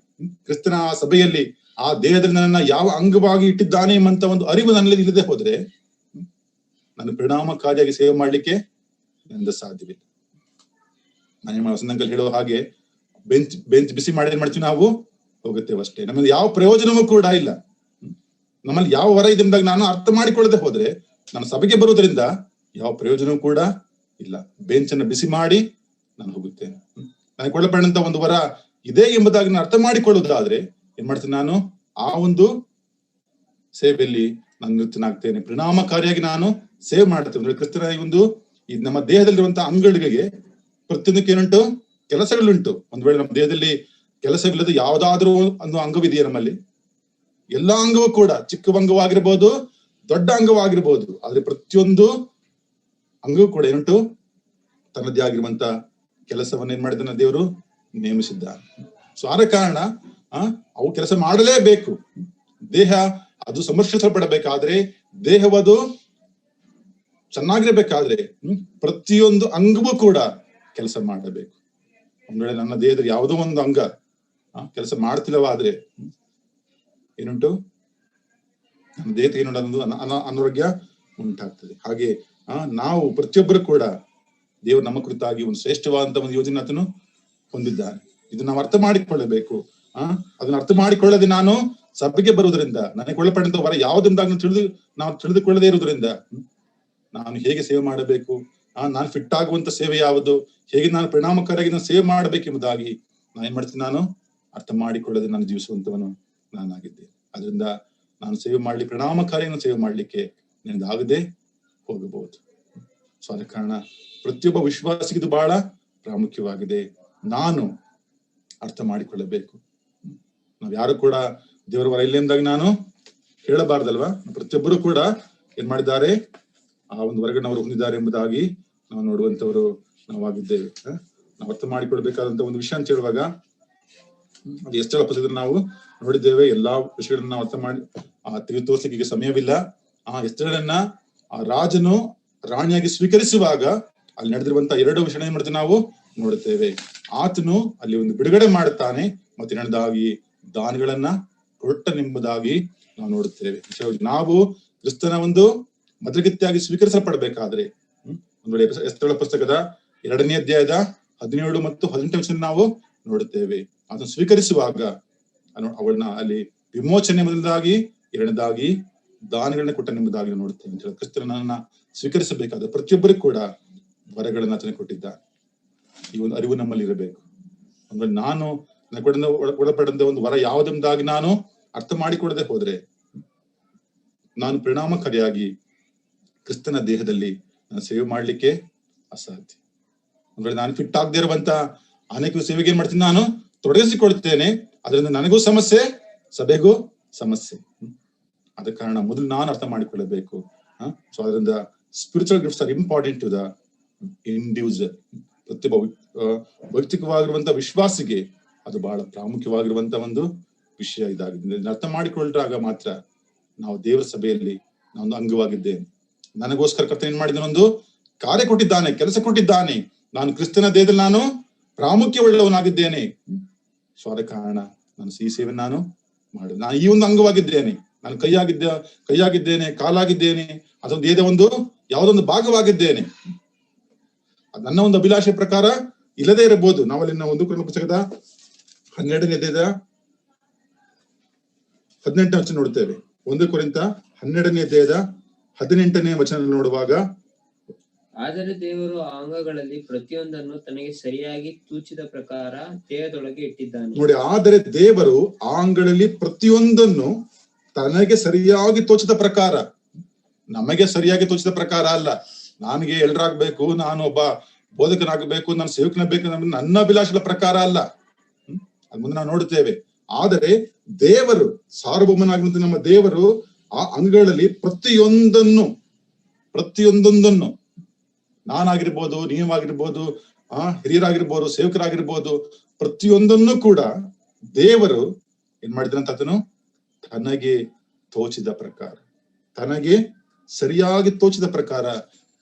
ಕ್ರಿಸ್ತನ ಆ ಸಭೆಯಲ್ಲಿ ಆ ದೇಹದಲ್ಲಿ ನನ್ನನ್ನ ಯಾವ ಅಂಗವಾಗಿ ಇಟ್ಟಿದ್ದಾನೆ ಎಂಬಂತ ಒಂದು ಅರಿವು ನನ್ನಲ್ಲಿ ಇಲ್ಲದೆ ಹೋದ್ರೆ, ನಾನು ಪರಿಣಾಮಕಾರಿಯಾಗಿ ಸೇವೆ ಮಾಡ್ಲಿಕ್ಕೆ ನನ್ನಿಂದ ಸಾಧ್ಯವಿಲ್ಲ. ನಾನು ವಸಂತಂಕಲ್ ಹೇಳೋ ಹಾಗೆ ಬೆಂಚ್ ಬಿಸಿ ಮಾಡಿ ಏನ್ ಮಾಡ್ತೀವಿ ನಾವು? ಹೋಗುತ್ತೇವೆ ಅಷ್ಟೇ. ನಮ್ಮಲ್ಲಿ ಯಾವ ಪ್ರಯೋಜನವೂ ಕೂಡ ಇಲ್ಲ. ನಮ್ಮಲ್ಲಿ ಯಾವ ವರ ಇದೆ ಎಂದಾಗ ನಾನು ಅರ್ಥ ಮಾಡಿಕೊಳ್ಳದೆ ಹೋದ್ರೆ, ನಾನು ಸಭೆಗೆ ಬರುವುದರಿಂದ ಯಾವ ಪ್ರಯೋಜನವೂ ಕೂಡ ಇಲ್ಲ. ಬೆಂಚನ್ನು ಬಿಸಿ ಮಾಡಿ ನಾನು ಹೋಗುತ್ತೇನೆ. ನನಗೆ ಕೊಳ್ಳಪಟ್ಟಂತ ಒಂದು ವರ ಇದೆ ಎಂಬುದಾಗಿ ನಾನು ಅರ್ಥ ಮಾಡಿಕೊಳ್ಳುವುದಾದ್ರೆ ಏನ್ ಮಾಡ್ತೀನಿ? ನಾನು ಆ ಒಂದು ಸೇವೆಯಲ್ಲಿ ನಾನು ನಿರತನಾಗ್ತೇನೆ, ಪರಿಣಾಮಕಾರಿಯಾಗಿ ನಾನು ಸೇವೆ ಮಾಡ್ತೇನೆ. ಕ್ರಿಸ್ತನ ಈ ನಮ್ಮ ದೇಹದಲ್ಲಿರುವಂತಹ ಅಂಗಗಳಿಗೆ ಪ್ರತಿಯೊಂದಕ್ಕೆ ಏನುಂಟು? ಕೆಲಸಗಳುಂಟು. ಒಂದ್ ವೇಳೆ ನಮ್ಮ ದೇಹದಲ್ಲಿ ಕೆಲಸವಿಲ್ಲದೆ ಯಾವ್ದಾದ್ರೂ ಒಂದು ಅಂಗವಿದೆಯಾ ನಮ್ಮಲ್ಲಿ? ಎಲ್ಲಾ ಅಂಗವೂ ಕೂಡ, ಚಿಕ್ಕ ಅಂಗವಾಗಿರ್ಬೋದು, ದೊಡ್ಡ ಅಂಗವಾಗಿರ್ಬೋದು, ಆದ್ರೆ ಪ್ರತಿಯೊಂದು ಅಂಗವೂ ಕೂಡ ಏನುಂಟು? ತನ್ನದೇ ಆಗಿರುವಂತ ಕೆಲಸವನ್ನ ಏನ್ ಮಾಡಿದಾನೆ? ದೇವರು ನೇಮಿಸಿದ್ದಾನೆ. ಸೊ ಆದ ಕಾರಣ ಅವು ಕೆಲಸ ಮಾಡಲೇಬೇಕು. ದೇಹ ಅದು ಸಂರಕ್ಷಿಸಲ್ಪಡಬೇಕಾದ್ರೆ, ದೇಹವದು ಚೆನ್ನಾಗಿರ್ಬೇಕಾದ್ರೆ ಪ್ರತಿಯೊಂದು ಅಂಗವೂ ಕೂಡ ಕೆಲಸ ಮಾಡಬೇಕು. ಒಂದ್ ವೇಳೆ ನನ್ನ ದೇಹದಲ್ಲಿ ಯಾವುದೋ ಒಂದು ಅಂಗ ಕೆಲಸ ಮಾಡ್ತಿಲ್ಲವಾದ್ರೆ ಏನುಂಟು, ನಮ್ಮ ದೇಹಕ್ಕೆ ಏನುಂಟು ಅನಾರೋಗ್ಯ ಉಂಟಾಗ್ತದೆ. ಹಾಗೆ ನಾವು ಪ್ರತಿಯೊಬ್ಬರು ಕೂಡ ದೇವರು ನಮ್ಮ ಕುರಿತಾಗಿ ಒಂದು ಶ್ರೇಷ್ಠವಾದಂತ ಒಂದು ಯೋಜನೆ ಆತನು ಹೊಂದಿದ್ದಾನೆ. ಇದು ನಾವು ಅರ್ಥ ಮಾಡಿಕೊಳ್ಳಬೇಕು. ಅದನ್ನ ಅರ್ಥ ಮಾಡಿಕೊಳ್ಳದೆ ನಾನು ಸಭೆಗೆ ಬರುವುದರಿಂದ, ನನಗೆ ಒಳಪಡಿದ ವರ ಯಾವುದೆಂದಾಗ ನಾವು ತಿಳಿದುಕೊಳ್ಳದೇ ಇರುವುದರಿಂದ ನಾನು ಹೇಗೆ ಸೇವೆ ಮಾಡಬೇಕು, ನಾನು ಫಿಟ್ ಆಗುವಂತ ಸೇವೆ ಯಾವುದು, ಹೇಗೆ ನಾನು ಪರಿಣಾಮಕಾರಿಯಾಗಿ ನಾನು ಸೇವೆ ಮಾಡಬೇಕೆಂಬುದಾಗಿ ನಾನು ಏನ್ ಮಾಡ್ತೀನಿ, ನಾನು ಅರ್ಥ ಮಾಡಿಕೊಳ್ಳದೆ ನಾನು ಜೀವಿಸುವಂತವನು ನಾನಾಗಿದ್ದೆ. ಅದರಿಂದ ನಾನು ಸೇವೆ ಮಾಡ್ಲಿಕ್ಕೆ, ಪರಿಣಾಮಕಾರಿಯನ್ನು ಸೇವೆ ಮಾಡ್ಲಿಕ್ಕೆ ನನಗಾಗದೆ ಹೋಗಬಹುದು. ಸೊ ಆದ ಕಾರಣ ಪ್ರತಿಯೊಬ್ಬ ವಿಶ್ವಾಸಿಗೆ ಇದು ಬಹಳ ಪ್ರಾಮುಖ್ಯವಾಗಿದೆ. ನಾನು ಅರ್ಥ ಮಾಡಿಕೊಳ್ಳಬೇಕು. ನಾವ್ ಯಾರು ಕೂಡ ದೇವರ ವರ ಇಲ್ಲೆಂದಾಗ ನಾನು ಹೇಳಬಾರ್ದಲ್ವಾ. ಪ್ರತಿಯೊಬ್ಬರು ಕೂಡ ಏನ್ ಮಾಡಿದ್ದಾರೆ, ಆ ಒಂದು ವರಗಳನ್ನ ಅವರು ಹೊಂದಿದ್ದಾರೆ ಎಂಬುದಾಗಿ ನಾವು ನೋಡುವಂತವರು ನಾವಾಗಿದ್ದೇವೆ. ನಾವು ಅರ್ಥ ಮಾಡಿಕೊಳ್ಬೇಕಾದಂತ ಒಂದು ವಿಷಯ ಅಂತ ಹೇಳುವಾಗ ಅದು ಎಷ್ಟೆಲ್ಲ ಪುಸ್ತಕದಲ್ಲಿ ನಾವು ನೋಡಿದ್ದೇವೆ. ಎಲ್ಲಾ ವಿಷಯಗಳನ್ನ ನಾವು ಅರ್ಥ ಮಾಡಿ ತೆಗೆದು ತೋರ್ಸಲಿಕ್ಕೆ ಸಮಯವಿಲ್ಲ. ಎಷ್ಟೆಗಳನ್ನ ಆ ರಾಜನು ರಾಣಿಯಾಗಿ ಸ್ವೀಕರಿಸುವಾಗ ಅಲ್ಲಿ ನಡೆದಿರುವಂತ 2 ವಿಷಯ ಏನ್ ಮಾಡ್ತೀವಿ ನಾವು ನೋಡುತ್ತೇವೆ. ಆತನು ಅಲ್ಲಿ ಒಂದು ಬಿಡುಗಡೆ ಮಾಡುತ್ತಾನೆ, ಮತ್ತೆ ಎರಡನೇದಾಗಿ ದಾನಗಳನ್ನ ಕೊಟ್ಟನೆಂಬುದಾಗಿ ನಾವು ನೋಡುತ್ತೇವೆ. ನಾವು ಕ್ರಿಸ್ತನ ಒಂದು ಮದ್ರಗತಿಯಾಗಿ ಸ್ವೀಕರಿಸಲ್ಪಡಬೇಕಾದ್ರೆ ಒಂದು ವೇಳೆ ಎಸ್ತೇರಳ ಪುಸ್ತಕದ 2ನೇ ಅಧ್ಯಾಯದ 17 ಮತ್ತು 18 ವಚನ ನಾವು ನೋಡುತ್ತೇವೆ. ಅದನ್ನು ಸ್ವೀಕರಿಸುವಾಗ ಅವಳನ್ನ ಅಲ್ಲಿ ವಿಮೋಚನೆ ಮೊದಲದಾಗಿ, ಎರಡನೇದಾಗಿ ದಾನಗಳನ್ನ ಕೊಟ್ಟನೆಂಬುದಾಗಿ ನೋಡುತ್ತೇವೆ ಅಂತ ಹೇಳಿ ಕ್ರಿಸ್ತನನ್ನ ಸ್ವೀಕರಿಸಬೇಕಾದ ಪ್ರತಿಯೊಬ್ಬರಿಗೂ ಕೂಡ ವರಗಳನ್ನ ಆತನೇ ಕೊಟ್ಟಿದ್ದಾನೆ. ಈ ಒಂದು ಅರಿವು ನಮ್ಮಲ್ಲಿ ಇರಬೇಕು. ಅಂದ್ರೆ ನಾನು ಒಳಪಡಂತ ಒಂದು ವರ ಯಾವುದೆಂಬುದಾಗಿ ನಾನು ಅರ್ಥ ಮಾಡಿಕೊಳ್ಳದೆ ಹೋದ್ರೆ ನಾನು ಪರಿಣಾಮಕಾರಿಯಾಗಿ ಕ್ರಿಸ್ತನ ದೇಹದಲ್ಲಿ ನಾನು ಸೇವೆ ಮಾಡ್ಲಿಕ್ಕೆ ಅಸಾಧ್ಯ. ಅಂದ್ರೆ ನಾನು ಫಿಟ್ ಆಗದೆ ಇರುವಂತ ಅನೇಕ ಸೇವೆಗೆ ಏನ್ ಮಾಡ್ತೀನಿ, ನಾನು ತೊಡಗಿಸಿಕೊಳ್ತೇನೆ. ಅದರಿಂದ ನನಗೂ ಸಮಸ್ಯೆ, ಸಭೆಗೂ ಸಮಸ್ಯೆ. ಆದ ಕಾರಣ ಮೊದಲು ನಾನು ಅರ್ಥ ಮಾಡಿಕೊಳ್ಳಬೇಕು. ಸೊ ಅದರಿಂದ spiritual gifts are important to the individual. ಪ್ರತಿಯೊಬ್ಬ ವೈಯಕ್ತಿಕವಾಗಿರುವಂತ ವಿಶ್ವಾಸಿಗೆ ಅದು ಬಹಳ ಪ್ರಾಮುಖ್ಯವಾಗಿರುವಂತ ಒಂದು ವಿಷಯ ಇದಾಗಿದೆ. ಅರ್ಥ ಮಾಡಿಕೊಂಡಾಗ ಮಾತ್ರ ನಾವು ದೇವರ ಸಭೆಯಲ್ಲಿ ನಾವೊಂದು ಅಂಗವಾಗಿದ್ದೇನೆ. ನನಗೋಸ್ಕರ ಕರ್ತನ ಏನ್ ಮಾಡಿದ್ದಾನೆ, ಒಂದು ಕಾರ್ಯ ಕೊಟ್ಟಿದ್ದಾನೆ, ಕೆಲಸ ಕೊಟ್ಟಿದ್ದಾನೆ. ನಾನು ಕ್ರಿಸ್ತನ ದೇಹದಲ್ಲಿ ನಾನು ಪ್ರಾಮುಖ್ಯವುಳ್ಳವನಾಗಿದ್ದೇನೆ. ಸೊ ಆದ ಕಾರಣ ನಾನು ಈ ಸೇವೆ ನಾನು ಮಾಡಿದೆ. ನಾನು ಈ ಒಂದು ಅಂಗವಾಗಿದ್ದೇನೆ, ನಾನು ಕೈಯಾಗಿದ್ದೇನೆ, ಕಾಲಾಗಿದ್ದೇನೆ, ಅದೊಂದು ದೇಹದ ಒಂದು ಯಾವುದೊಂದು ಭಾಗವಾಗಿದ್ದೇನೆ. ನನ್ನ ಒಂದು ಅಭಿಲಾಷೆ ಪ್ರಕಾರ ಇಲ್ಲದೆ ಇರಬಹುದು. ನಾವಲ್ಲಿ ನಾವು 1 ಕೊರಿಂಥ ಪುಸ್ತಕದ 12ನೇ ಅಧ್ಯಾಯದ 18ನೇ ವಚನ ನೋಡ್ತೇವೆ. 1 ಕೊರಿಂಥ 12ನೇ ಅಧ್ಯಾಯದ 18ನೇ ವಚನ ನೋಡುವಾಗ, ಆದರೆ ದೇವರು ಆ ಅಂಗಗಳಲ್ಲಿ ಪ್ರತಿಯೊಂದನ್ನು ತನಗೆ ಸರಿಯಾಗಿ ತೂಚಿದ ಪ್ರಕಾರ ದೇಹದೊಳಗೆ ಇಟ್ಟಿದ್ದಾನೆ. ನೋಡಿ, ಆದರೆ ದೇವರು ಆ ಅಂಗಗಳಲ್ಲಿ ಪ್ರತಿಯೊಂದನ್ನು ತನಗೆ ಸರಿಯಾಗಿ ತೋಚಿದ ಪ್ರಕಾರ, ನಮಗೆ ಸರಿಯಾಗಿ ತೋಚಿದ ಪ್ರಕಾರ ಅಲ್ಲ. ನನಗೆ ಎಲ್ರಾಗ್ಬೇಕು, ನಾನು ಒಬ್ಬ ಬೋಧಕನಾಗಬೇಕು, ನಾನು ಸೇವಕನಾಗಬೇಕು, ನನ್ನ ಅಭಿಲಾಷೆಗಳ ಪ್ರಕಾರ ಅಲ್ಲ. ಅದ್ ಮುಂದೆ ನಾವು ನೋಡುತ್ತೇವೆ. ಆದರೆ ದೇವರು ಸಾರ್ವಭೌಮನಾಗಿರುವಂತ ನಮ್ಮ ದೇವರು ಆ ಅಂಗಗಳಲ್ಲಿ ಪ್ರತಿಯೊಂದೊಂದನ್ನು ನಾನಾಗಿರ್ಬೋದು, ನೀವಾಗಿರ್ಬೋದು, ಹಿರಿಯರಾಗಿರ್ಬೋದು, ಸೇವಕರಾಗಿರ್ಬೋದು, ಪ್ರತಿಯೊಂದನ್ನು ಕೂಡ ದೇವರು ಏನ್ ಮಾಡಿದ್ರಂತ ಆತನು ತನಗೆ ತೋಚಿದ ಪ್ರಕಾರ, ತನಗೆ ಸರಿಯಾಗಿ ತೋಚಿದ ಪ್ರಕಾರ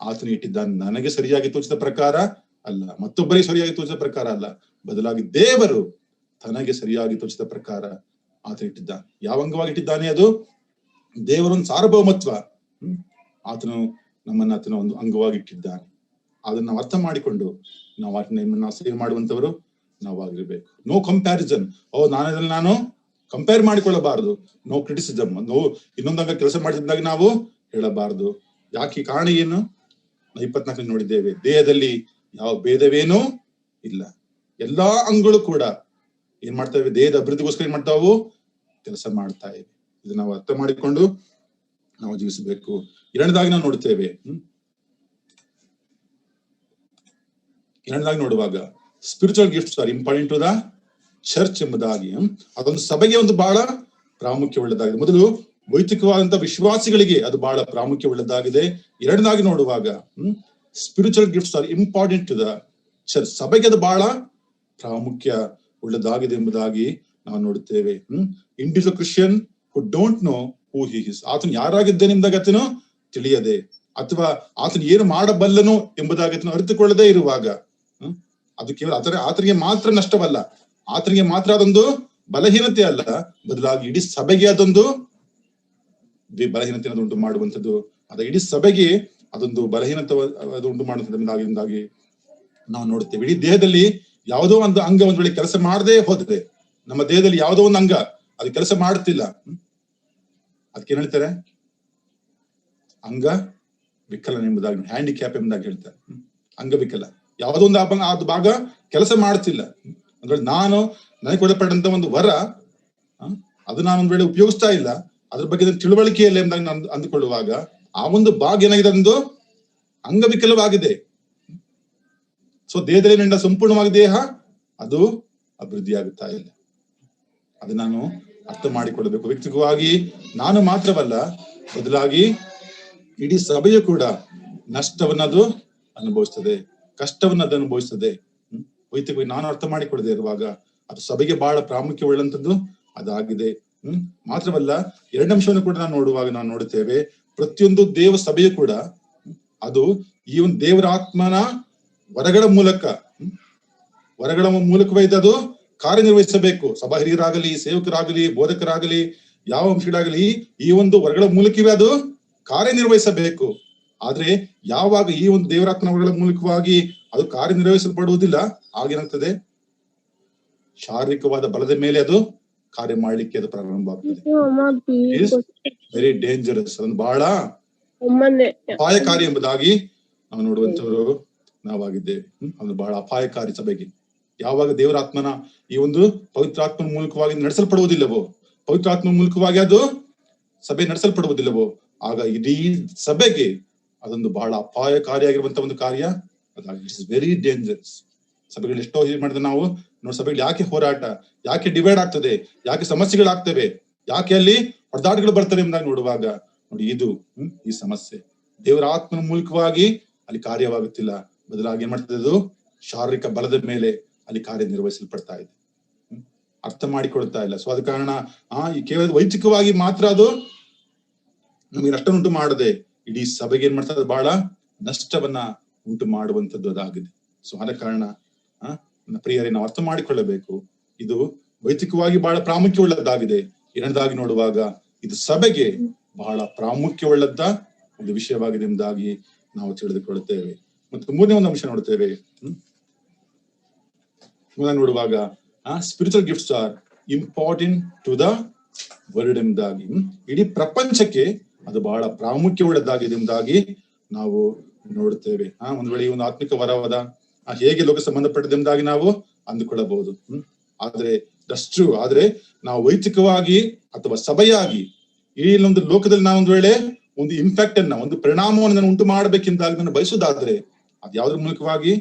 ಆತನು ಇಟ್ಟಿದ್ದಾನೆ. ನನಗೆ ಸರಿಯಾಗಿ ತೋಚಿದ ಪ್ರಕಾರ ಅಲ್ಲ, ಮತ್ತೊಬ್ಬರಿಗೆ ಸರಿಯಾಗಿ ತೋಚಿದ ಪ್ರಕಾರ ಅಲ್ಲ, ಬದಲಾಗಿ ದೇವರು ತನಗೆ ಸರಿಯಾಗಿ ತೋಚಿದ ಪ್ರಕಾರ ಆತನು ಇಟ್ಟಿದ್ದಾನೆ. ಯಾವ ಅಂಗವಾಗಿ ಇಟ್ಟಿದ್ದಾನೆ? ಅದು ದೇವರೊಂದು ಸಾರ್ವಭೌಮತ್ವ. ಆತನು ಆತನ ಒಂದು ಅಂಗವಾಗಿ ಇಟ್ಟಿದ್ದಾನೆ. ಅದನ್ನ ನಾವು ಅರ್ಥ ಮಾಡಿಕೊಂಡು ನಾವು ನಾವು ಸೇವೆ ಮಾಡುವಂತವರು ನಾವಾಗಿರ್ಬೇಕು. No comparison. ನಾನು ಕಂಪೇರ್ ಮಾಡಿಕೊಳ್ಳಬಾರದು. No criticism. ಇನ್ನೊಂದಂಗ ಕೆಲಸ ಮಾಡಿದಾಗ ನಾವು ಹೇಳಬಾರದು. ಯಾಕೆ? ಕಾರಣ ಏನು? 24 ನೋಡಿದ್ದೇವೆ. ದೇಹದಲ್ಲಿ ಯಾವ ಭೇದವೇನೂ ಇಲ್ಲ. ಎಲ್ಲಾ ಅಂಗಗಳು ಕೂಡ ಏನ್ ಮಾಡ್ತಾವೆ? ದೇಹದ ಅಭಿವೃದ್ಧಿಗೋಸ್ಕರ ಏನ್ ಮಾಡ್ತಾವು? ಕೆಲಸ ಮಾಡ್ತಾ ಇವೆ. ಇದು ನಾವು ಅರ್ಥ ಮಾಡಿಕೊಂಡು ನಾವು ಜೀವಿಸಬೇಕು. ಎರಡನೇದಾಗಿ ನಾವು ನೋಡ್ತೇವೆ. ಎರಡನೇದಾಗಿ ನೋಡುವಾಗ spiritual gifts are important to the church ಎಂಬುದಾಗಿ, ಅದೊಂದು ಸಭೆಗೆ ಒಂದು ಬಹಳ ಪ್ರಾಮುಖ್ಯವುಳ್ಳದಾಗಿದೆ. ಮೊದಲು ವೈಯಕ್ತಿಕವಾದಂತಹ ವಿಶ್ವಾಸಿಗಳಿಗೆ ಅದು ಬಹಳ ಪ್ರಾಮುಖ್ಯವುಳ್ಳದಾಗಿದೆ. ಎರಡನೇದಾಗಿ ನೋಡುವಾಗ spiritual gifts are important to the church, ಸಭೆಗೆ ಅದು ಬಹಳ ಪ್ರಾಮುಖ್ಯ ಉಳ್ಳದಾಗಿದೆ ಎಂಬುದಾಗಿ ನಾವು ನೋಡುತ್ತೇವೆ. Individual Christian who don't know who he is, ಆತನು ಯಾರಾಗಿದ್ದೇನೆ ಎಂಬುದಾಗಿ ಆತನು ತಿಳಿಯದೆ, ಅಥವಾ ಆತನು ಏನು ಮಾಡಬಲ್ಲನು ಎಂಬುದಾಗಿ ಆತನು ಅರಿತುಕೊಳ್ಳದೆ ಇರುವಾಗ ಅದು ಕೇವಲ ಆತನಿಗೆ ಮಾತ್ರ ನಷ್ಟವಲ್ಲ, ಆತನಿಗೆ ಮಾತ್ರ ಅದೊಂದು ಬಲಹೀನತೆ ಅಲ್ಲ, ಬದಲಾಗಿ ಇಡೀ ಸಭೆಗೆ ಅದೊಂದು ಬಲಹೀನತೆ ಉಂಟು ಮಾಡುವಂಥದ್ದು. ಅದ ಇಡೀ ಸಭೆಗೆ ಅದೊಂದು ಬಲಹೀನತೆ ಅದು ಉಂಟು ಮಾಡುವಂಥದ್ದಾಗಿ ನಾವು ನೋಡುತ್ತೇವೆ. ಇಡೀ ದೇಹದಲ್ಲಿ ಯಾವುದೋ ಒಂದು ಅಂಗ ಒಂದ್ ವೇಳೆ ಕೆಲಸ ಮಾಡದೇ ಹೋದ್ರೆ, ನಮ್ಮ ದೇಹದಲ್ಲಿ ಯಾವುದೋ ಒಂದು ಅಂಗ ಅದು ಕೆಲಸ ಮಾಡುತ್ತಿಲ್ಲ, ಅದಕ್ಕೆ ಏನ್ ಹೇಳ್ತಾರೆ? ಅಂಗ ವಿಕಲ ಎಂಬುದಾಗಿ, ಹ್ಯಾಂಡಿಕ್ಯಾಪ್ ಎಂಬುದಾಗಿ ಹೇಳ್ತಾರೆ. ಅಂಗವಿಕಲ, ಯಾವುದೋ ಒಂದು ಅದು ಭಾಗ ಕೆಲಸ ಮಾಡ್ತಿಲ್ಲ ಅಂದ್ರೆ ನನಗೆ ಕೊಡಲ್ಪಟ್ಟಂತ ಒಂದು ವರ ಅದು ನಾನು ಒಂದ್ ವೇಳೆ ಉಪಯೋಗಿಸ್ತಾ ಇಲ್ಲ, ಅದ್ರ ಬಗ್ಗೆ ತಿಳುವಳಿಕೆಯಲ್ಲಿ ಎಂಬುದಾಗಿ ನಾನು ಅಂದುಕೊಳ್ಳುವಾಗ ಆ ಒಂದು ಭಾಗ ಏನಾಗಿದೆ, ಒಂದು ಅಂಗವಿಕಲವಾಗಿದೆ. ಸೊ ದೇಹದಲ್ಲಿ ಸಂಪೂರ್ಣವಾಗಿ ದೇಹ ಅದು ಅಭಿವೃದ್ಧಿ ಆಗುತ್ತಾ ಇಲ್ಲ. ಅದು ನಾನು ಅರ್ಥ ಮಾಡಿಕೊಳ್ಳಬೇಕು. ವ್ಯಕ್ತಿಗತವಾಗಿ ನಾನು ಮಾತ್ರವಲ್ಲ, ಬದಲಾಗಿ ಇಡೀ ಸಭೆಯು ಕೂಡ ನಷ್ಟವನ್ನದು ಅನುಭವಿಸ್ತದೆ, ಕಷ್ಟವನ್ನದು ಅನುಭವಿಸ್ತದೆ. ವೈಯಕ್ತಿಕವಾಗಿ ನಾನು ಅರ್ಥ ಮಾಡಿಕೊಳ್ಳದೆ ಇರುವಾಗ ಅದು ಸಭೆಗೆ ಬಹಳ ಪ್ರಾಮುಖ್ಯವುಳ್ಳಂಥದ್ದು ಅದಾಗಿದೆ. ಮಾತ್ರವಲ್ಲ, ಎರಡನೇ ಅಂಶವನ್ನು ಕೂಡ ನಾವು ನೋಡುತ್ತೇವೆ. ಪ್ರತಿಯೊಂದು ದೇವ ಸಭೆಯು ಕೂಡ ಅದು ಈ ಒಂದು ದೇವರ ಆತ್ಮನ ವರಗಳ ಮೂಲಕವೇ ಅದು ಕಾರ್ಯನಿರ್ವಹಿಸಬೇಕು. ಸಭಾ ಹಿರಿಯರಾಗಲಿ, ಸೇವಕರಾಗಲಿ, ಬೋಧಕರಾಗಲಿ, ಯಾವ ಅಂಶಗಳಾಗಲಿ ಈ ಒಂದು ವರಗಳ ಮೂಲಕವೇ ಅದು ಕಾರ್ಯನಿರ್ವಹಿಸಬೇಕು. ಆದ್ರೆ ಯಾವಾಗ ಈ ಒಂದು ದೇವರಾತ್ಮನ ವರಗಳ ಮೂಲಕವಾಗಿ ಅದು ಕಾರ್ಯನಿರ್ವಹಿಸಲ್ಪಡುವುದಿಲ್ಲ, ಆಗೇನಾಗ್ತದೆ? ಶಾರೀರಿಕವಾದ ಬಲದ ಮೇಲೆ ಅದು ಕಾರ್ಯ ಮಾಡ್ಲಿಕ್ಕೆ ಅದು ಪ್ರಾರಂಭವಾಗ್ತದೆ. ವೆರಿ ಡೇಂಜರಸ್, ಅದನ್ನು ಬಹಳ ಅಪಾಯಕಾರಿ ಎಂಬುದಾಗಿ ನಾವು ನೋಡುವಂತವರು ನಾವಾಗಿದ್ದೇವೆ. ಅದು ಬಹಳ ಅಪಾಯಕಾರಿ ಸಭೆಗೆ. ಯಾವಾಗ ದೇವರಾತ್ಮನ ಈ ಒಂದು ಪವಿತ್ರಾತ್ಮನ ಮೂಲಕವಾಗಿ ನಡೆಸಲ್ಪಡುವುದಿಲ್ಲವೋ, ಪವಿತ್ರಾತ್ಮನ ಮೂಲಕವಾಗಿ ಅದು ಸಭೆ ನಡೆಸಲ್ಪಡುವುದಿಲ್ಲವೋ, ಆಗ ಇಡೀ ಸಭೆಗೆ ಅದೊಂದು ಬಹಳ ಅಪಾಯಕಾರಿಯಾಗಿರುವಂತ ಒಂದು ಕಾರ್ಯ ಅದಾಗಿ. It's very dangerous. ಸಭೆಗಳು ಎಷ್ಟೋ ಮಾಡಿದ್ರೆ ನಾವು ಸಭೆಗಳು ಯಾಕೆ ಹೋರಾಟ, ಯಾಕೆ ಡಿವೈಡ್ ಆಗ್ತದೆ, ಯಾಕೆ ಸಮಸ್ಯೆಗಳಾಗ್ತವೆ, ಯಾಕೆ ಅಲ್ಲಿ ಹೊಡೆದಾಟಗಳು ಬರ್ತವೆ ಎಂಬುದಾಗಿ ನೋಡುವಾಗ ನೋಡಿ, ಇದು ಈ ಸಮಸ್ಯೆ ದೇವರ ಆತ್ಮನ ಮೂಲಕವಾಗಿ ಅಲ್ಲಿ ಕಾರ್ಯವಾಗುತ್ತಿಲ್ಲ, ಬದಲಾಗಿ ಏನ್ ಮಾಡ್ತದೆ? ಅದು ಶಾರೀರಿಕ ಬಲದ ಮೇಲೆ ಅಲ್ಲಿ ಕಾರ್ಯನಿರ್ವಹಿಸಲ್ಪಡ್ತಾ ಇದೆ, ಅರ್ಥ ಮಾಡಿಕೊಳ್ತಾ ಇಲ್ಲ. ಸೊ ಅದ ಕಾರಣ ಈ ಕೇವಲ ವೈಯಕ್ತಿಕವಾಗಿ ಮಾತ್ರ ಅದು ನಮಗೆ ನಷ್ಟ ಉಂಟು ಮಾಡದೆ ಇಡೀ ಸಭೆಗೆ ಏನ್ ಮಾಡ್ತದೆ? ಬಹಳ ನಷ್ಟವನ್ನ ಉಂಟು ಮಾಡುವಂತದ್ದು ಅದಾಗಿದೆ. ಸೊ ಆದ ಕಾರಣ ನನ್ನ ಪ್ರಿಯರೇ, ನಾವು ಅರ್ಥ ಮಾಡಿಕೊಳ್ಳಬೇಕು, ಇದು ವೈಯಕ್ತಿಕವಾಗಿ ಬಹಳ ಪ್ರಾಮುಖ್ಯವುಳ್ಳದ್ದಾಗಿದೆ. ಎರಡನೇದಾಗಿ ನೋಡುವಾಗ ಇದು ಸಭೆಗೆ ಬಹಳ ಪ್ರಾಮುಖ್ಯವುಳ್ಳದ್ದ ಒಂದು ವಿಷಯವಾಗಿದೆ ಎಂಬುದಾಗಿ ನಾವು ತಿಳಿದುಕೊಳ್ಳುತ್ತೇವೆ. ಮತ್ತು ಮೂರನೇ ಒಂದು ಅಂಶ ನೋಡುತ್ತೇವೆ. ನೋಡುವಾಗ spiritual gifts are important to the world ಎಂಬುದಾಗಿ, ಇಡೀ ಪ್ರಪಂಚಕ್ಕೆ ಅದು ಬಹಳ ಪ್ರಾಮುಖ್ಯವುಳ್ಳದ್ದಾಗಿದೆ ಎಂಬುದಾಗಿ ನಾವು ನೋಡುತ್ತೇವೆ. ಒಂದ್ ವೇಳೆ ಈ ಒಂದು ಆತ್ಮಿಕ ವರವಾದ ಹೇಗೆ ಲೋಕ ಸಂಬಂಧಪಟ್ಟದೆಂಬುದಾಗಿ ನಾವು ಅಂದುಕೊಳ್ಳಬಹುದು. ಆದ್ರೆ ನಾವು ವೈಯಕ್ತಿಕವಾಗಿ ಅಥವಾ ಸಭೆಯಾಗಿ ಈ ಒಂದು ಲೋಕದಲ್ಲಿ ನಾವು ಒಂದ್ ವೇಳೆ ಒಂದು ಇಂಪ್ಯಾಕ್ಟ್ ಅನ್ನ, ಒಂದು ಪರಿಣಾಮವನ್ನು ನಾನು ಉಂಟು ಮಾಡಬೇಕೆಂದಾಗ ನಾನು ಬಯಸುವುದಾದ್ರೆ ಅದು ಯಾವುದ್ರ ಮೂಲಕವಾಗಿ?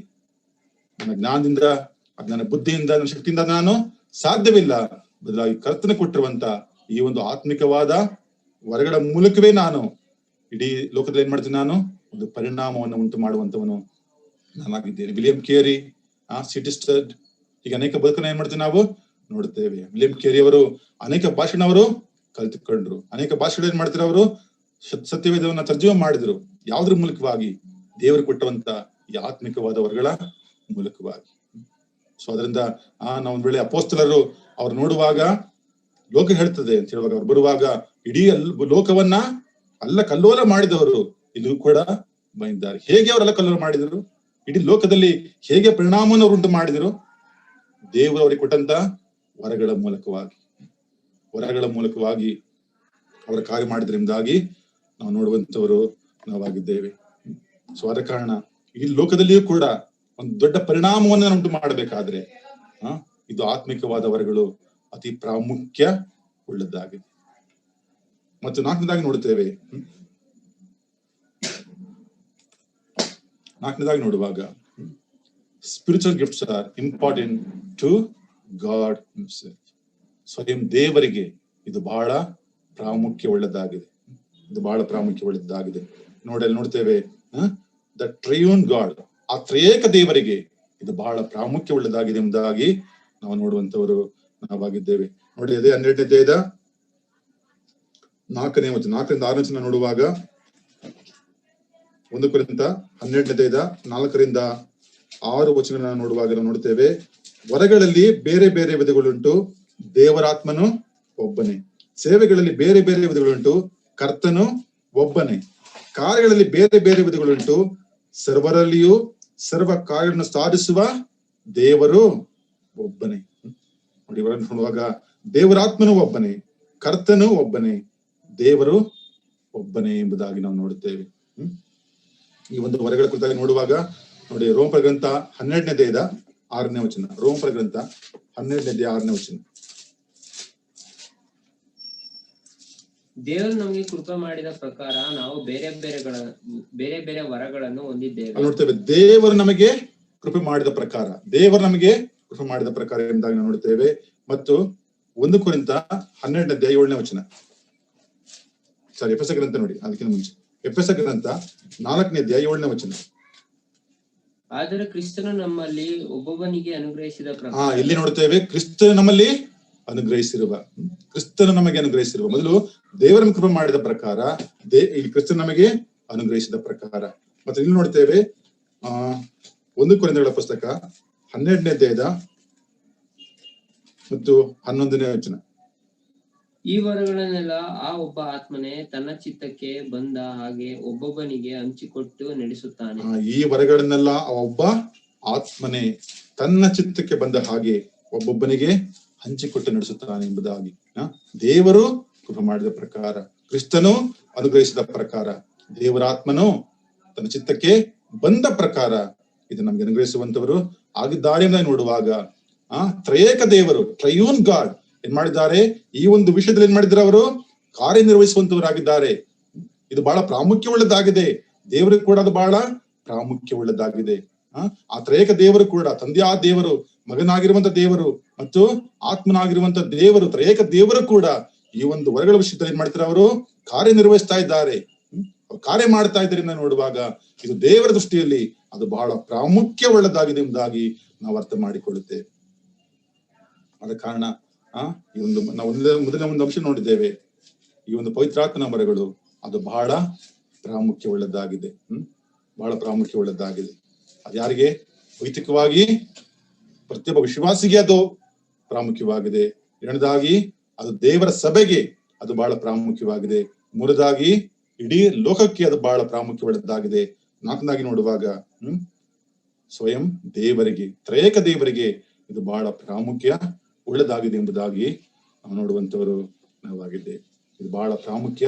ನನ್ನ ಜ್ಞಾನದಿಂದ, ನನ್ನ ಬುದ್ಧಿಯಿಂದ, ನನ್ನ ಶಕ್ತಿಯಿಂದ ನಾನು ಸಾಧ್ಯವಿಲ್ಲ. ಬದಲಾಗಿ ಕರ್ತನ ಕೊಟ್ಟಿರುವಂತ ಈ ಒಂದು ಆತ್ಮಿಕವಾದ ವರಗಳ ಮೂಲಕವೇ ನಾನು ಇಡೀ ಲೋಕದಲ್ಲಿ ಏನ್ ಮಾಡ್ತೀನಿ? ನಾನು ಒಂದು ಪರಿಣಾಮವನ್ನು ಉಂಟು ಮಾಡುವಂತವನು ನಾನಾಗಿದ್ದೇನೆ. ವಿಲಿಯಂ ಕೇರಿ, ಸಿಟಿ ಸ್ಟಡ್, ಈಗ ಅನೇಕ ಬದುಕನ್ನು ಏನ್ ಮಾಡ್ತೀವಿ ನಾವು ನೋಡುತ್ತೇವೆ. ವಿಲಿಯಂ ಕೇರಿ ಅವರು ಅನೇಕ ಭಾಷಣ ಅವರು ಕಲಿತುಕೊಂಡ್ರು, ಅನೇಕ ಭಾಷೆಗಳು ಏನ್ ಮಾಡ್ತಾರೆ? ಅವರು ಸತ್ಯವೇದವನ್ನ ತರ್ಜುಮೆ ಮಾಡಿದ್ರು. ಯಾವುದ್ರ ಮೂಲಕವಾಗಿ? ದೇವರು ಕೊಟ್ಟಂತ ಈ ಆತ್ಮಿಕವಾದ ವರಗಳ ಮೂಲಕವಾಗಿ. ಸೊ ಅದರಿಂದ ನಾವು ಒಂದ್ ವೇಳೆ ಅಪೋಸ್ತಲರು ಅವ್ರು ನೋಡುವಾಗ ಲೋಕ ಹೇಳ್ತದೆ ಅಂತ ಹೇಳುವಾಗ, ಅವ್ರು ಬರುವಾಗ ಇಡೀ ಲೋಕವನ್ನ ಕಲ್ಲೋಲ ಮಾಡಿದವರು ಇಲ್ಲೂ ಕೂಡ ಬಂದಿದ್ದಾರೆ. ಹೇಗೆ ಅವರೆಲ್ಲ ಕಲ್ಲೋಲ ಮಾಡಿದರು? ಇಡೀ ಲೋಕದಲ್ಲಿ ಹೇಗೆ ಪರಿಣಾಮವನ್ನು ಅವರು ಉಂಟು ಮಾಡಿದರು? ದೇವರು ಅವರಿಗೆ ಕೊಟ್ಟಂತ ವರಗಳ ಮೂಲಕವಾಗಿ ಅವರ ಕಾರ್ಯ ಮಾಡಿದ್ರಿಂದಾಗಿ ನಾವು ನೋಡುವಂತವರು ನಾವಾಗಿದ್ದೇವೆ. ಸೊ ಆದ ಕಾರಣ ಈ ಲೋಕದಲ್ಲಿಯೂ ಕೂಡ ಒಂದು ದೊಡ್ಡ ಪರಿಣಾಮವನ್ನು ಉಂಟು ಮಾಡಬೇಕಾದ್ರೆ ಇದು ಆತ್ಮಿಕವಾದ ವರಗಳು ಅತಿ ಪ್ರಾಮುಖ್ಯ ಉಳ್ಳದ್ದಾಗಿದೆ. ಮತ್ತು ನಾಲ್ಕನೇದಾಗಿ ನೋಡುವಾಗ spiritual gifts are important to God himself. ಸ್ವಯಂ ದೇವರಿಗೆ ಇದು ಬಹಳ ಪ್ರಾಮುಖ್ಯವುಳ್ಳದ್ದಾಗಿದೆ. ನೋಡ್ತೇವೆ ದ ಟ್ರೈಯೂನ್ ಗಾಡ್, ಆ ತ್ರಿಯೇಕ ದೇವರಿಗೆ ಇದು ಬಹಳ ಪ್ರಾಮುಖ್ಯವುಳ್ಳದಾಗಿದೆ ಎಂಬುದಾಗಿ ನಾವು ನೋಡುವಂತವರು ನಾವಾಗಿದ್ದೇವೆ. ನೋಡಿ, ಅದೇ 12ನೇ ಅಧ್ಯಾಯದ 4ನೇ ವಚನ 4ರಿಂದ 6ನೇ ವಚನ ನೋಡುವಾಗ, 1 ಕೊರಿಂಥ 12ನೇ ಅಧ್ಯಾಯದ 4ರಿಂದ 6 ವಚನಗಳನ್ನ ನೋಡುವಾಗ ನಾವು ನೋಡ್ತೇವೆ, ವರಗಳಲ್ಲಿ ಬೇರೆ ಬೇರೆ ವಿಧಗಳುಂಟು, ದೇವರಾತ್ಮನು ಒಬ್ಬನೇ. ಸೇವೆಗಳಲ್ಲಿ ಬೇರೆ ಬೇರೆ ವಿಧಗಳುಂಟು, ಕರ್ತನು ಒಬ್ಬನೇ. ಕಾರ್ಯಗಳಲ್ಲಿ ಬೇರೆ ಬೇರೆ ವಿಧಗಳುಂಟು, ಸರ್ವರಲ್ಲಿಯೂ ಸರ್ವ ಕಾರ್ಯಗಳನ್ನು ಸಾಧಿಸುವ ದೇವರು ಒಬ್ಬನೇ. ನೋಡಿ, ನೋಡುವಾಗ ದೇವರಾತ್ಮನು ಒಬ್ಬನೇ, ಕರ್ತನು ಒಬ್ಬನೇ, ದೇವರು ಒಬ್ಬನೇ ಎಂಬುದಾಗಿ ನಾವು ನೋಡುತ್ತೇವೆ. ಈ ಒಂದು ವರಗಳ ಕುರಿತಾಗಿ ನೋಡುವಾಗ ನೋಡಿ, ರೋಮಪುರ ಗ್ರಂಥ 12ನೇ ಅಧ್ಯಾಯದ 6ನೇ ವಚನ. ರೋಮಪುರ ಗ್ರಂಥ 12ನೇ ಅಧ್ಯಾಯ 6ನೇ ವಚನ. ದೇವರು ನಮಗೆ ಕೃಪೆ ಮಾಡಿದ ಪ್ರಕಾರ ನಾವು ಬೇರೆ ಬೇರೆ ವರಗಳನ್ನು ಹೊಂದಿದ್ದೇವೆ. ನೋಡ್ತೇವೆ, ದೇವರು ನಮಗೆ ಕೃಪೆ ಮಾಡಿದ ಪ್ರಕಾರ, ದೇವರು ನಮಗೆ ಕೃಪೆ ಮಾಡಿದ ಪ್ರಕಾರ ಎಂಬುದಾಗಿ ನಾವು ನೋಡ್ತೇವೆ. ಮತ್ತು 1 ಕೊರಿಂಥ 12ನೇ ಅಧ್ಯಾಯ 7ನೇ ವಚನ. ಸಾರಿ, ಎಫೆಸ ಗ್ರಂಥ ನೋಡಿ, ಅದಕ್ಕಿಂತ ಮುಂಚೆ ಎಫೆಸ ಗ್ರಂಥ 4ನೇ ಅಧ್ಯಾಯ 7ನೇ ವಚನ. ಆದರೆ ಕ್ರಿಸ್ತನು ನಮ್ಮಲ್ಲಿ ಒಬ್ಬೊಬ್ಬನಿಗೆ ಅನುಗ್ರಹಿಸಿದ ಪ್ರಕಾರ. ಇಲ್ಲಿ ನೋಡ್ತೇವೆ, ಕ್ರಿಸ್ತನು ನಮ್ಮಲ್ಲಿ ಅನುಗ್ರಹಿಸಿರುವ, ಕ್ರಿಸ್ತನು ನಮಗೆ ಅನುಗ್ರಹಿಸಿರುವ. ಮೊದಲು ದೇವರ ಕೃಪೆ ಮಾಡಿದ ಪ್ರಕಾರ, ಈ ಕ್ರಿಸ್ತನು ನಮಗೆ ಅನುಗ್ರಹಿಸಿದ ಪ್ರಕಾರ. ಮತ್ತೆ ಇಲ್ಲಿ ನೋಡ್ತೇವೆ 1 ಕೊರಿಂಥಗಳ ಪುಸ್ತಕ 12ನೇ ಅಧ್ಯಾಯದ ಮತ್ತು 11ನೇ ವಚನ. ಈ ವರಗಳನ್ನೆಲ್ಲ ಆ ಒಬ್ಬ ಆತ್ಮನೇ ತನ್ನ ಚಿತ್ತಕ್ಕೆ ಬಂದ ಹಾಗೆ ಒಬ್ಬೊಬ್ಬನಿಗೆ ಹಂಚಿಕೊಟ್ಟು ನಡೆಸುತ್ತಾನೆ. ಈ ವರಗಳನ್ನೆಲ್ಲ ಆ ಒಬ್ಬ ಆತ್ಮನೇ ತನ್ನ ಚಿತ್ತಕ್ಕೆ ಬಂದ ಹಾಗೆ ಒಬ್ಬೊಬ್ಬನಿಗೆ ಹಂಚಿಕೊಟ್ಟು ನಡೆಸುತ್ತಾನೆ ಎಂಬುದಾಗಿ ದೇವರು ಕೃಪೆ ಮಾಡಿದ ಪ್ರಕಾರ, ಕ್ರಿಸ್ತನು ಅನುಗ್ರಹಿಸಿದ ಪ್ರಕಾರ, ದೇವರಾತ್ಮನು ತನ್ನ ಚಿತ್ತಕ್ಕೆ ಬಂದ ಪ್ರಕಾರ ಇದು ನಮ್ಗೆ ಅನುಗ್ರಹಿಸುವಂತವರು ಆಗಿದ್ದಾರೆ ಎಂಬುದಾಗಿ ನೋಡುವಾಗ ತ್ರಯೇಕ ದೇವರು, ಟ್ರಯೂನ್ ಗಾಡ್ ಏನ್ ಮಾಡಿದ್ದಾರೆ, ಈ ಒಂದು ವಿಷಯದಲ್ಲಿ ಏನ್ ಮಾಡಿದ್ದಾರೆ, ಅವರು ಕಾರ್ಯನಿರ್ವಹಿಸುವಂತವರಾಗಿದ್ದಾರೆ. ಇದು ಬಹಳ ಪ್ರಾಮುಖ್ಯವುಳ್ಳದಾಗಿದೆ. ದೇವರಿಗೆ ಕೂಡ ಅದು ಬಹಳ ಪ್ರಾಮುಖ್ಯವುಳ್ಳದಾಗಿದೆ. ಆ ತ್ರಯೇಕ ದೇವರು ಕೂಡ, ತಂದೆಯ ದೇವರು, ಮಗನಾಗಿರುವಂತ ದೇವರು ಮತ್ತು ಆತ್ಮನಾಗಿರುವಂತ ದೇವರು, ತ್ರಯೇಕ ದೇವರು ಕೂಡ ಈ ಒಂದು ವರಗಳ ವಿಷಯದಲ್ಲಿ ಏನ್ ಮಾಡ್ತಾರೆ, ಅವರು ಕಾರ್ಯನಿರ್ವಹಿಸ್ತಾ ಇದ್ದಾರೆ, ಕಾರ್ಯ ಮಾಡ್ತಾ ಇದ್ದಾರೆ ನೋಡುವಾಗ ಇದು ದೇವರ ದೃಷ್ಟಿಯಲ್ಲಿ ಅದು ಬಹಳ ಪ್ರಾಮುಖ್ಯವುಳ್ಳದಾಗಿದೆ ಎಂಬುದಾಗಿ ನಾವು ಅರ್ಥ ಮಾಡಿಕೊಳ್ಳುತ್ತೇವೆ. ಆದ ಕಾರಣ ಈ ಒಂದು ನಾವು ಮೊದಲನೇ ಒಂದು ಅಂಶ ನೋಡಿದ್ದೇವೆ, ಈ ಒಂದು ಪವಿತ್ರಾತ್ಮನ ವರಗಳು ಅದು ಬಹಳ ಪ್ರಾಮುಖ್ಯವುಳ್ಳದಾಗಿದೆ. ಬಹಳ ಪ್ರಾಮುಖ್ಯವುಳ್ಳದಾಗಿದೆ. ಅದು ಯಾರಿಗೆ? ವೈಯಕ್ತಿಕವಾಗಿ ಪ್ರತಿಯೊಬ್ಬ ವಿಶ್ವಾಸಿಗೆ ಅದು ಪ್ರಾಮುಖ್ಯವಾಗಿದೆ. ಎರಡನೇದಾಗಿ ಅದು ದೇವರ ಸಭೆಗೆ ಅದು ಬಹಳ ಪ್ರಾಮುಖ್ಯವಾಗಿದೆ. ಮೂರನೇದಾಗಿ ಇಡೀ ಲೋಕಕ್ಕೆ ಅದು ಬಹಳ ಪ್ರಾಮುಖ್ಯವುಳ್ಳದಾಗಿದೆ. ನಾಲ್ಕನೇದಾಗಿ ನೋಡುವಾಗ ಸ್ವಯಂ ದೇವರಿಗೆ, ತ್ರಯೇಕ ದೇವರಿಗೆ ಇದು ಬಹಳ ಪ್ರಾಮುಖ್ಯ ಉಳ್ಳದಾಗಿದೆ ಎಂಬುದಾಗಿ ನಾವು ನೋಡುವಂತವರು ನಾವಾಗಿದ್ದೇವೆ. ಇದು ಬಹಳ ಪ್ರಾಮುಖ್ಯ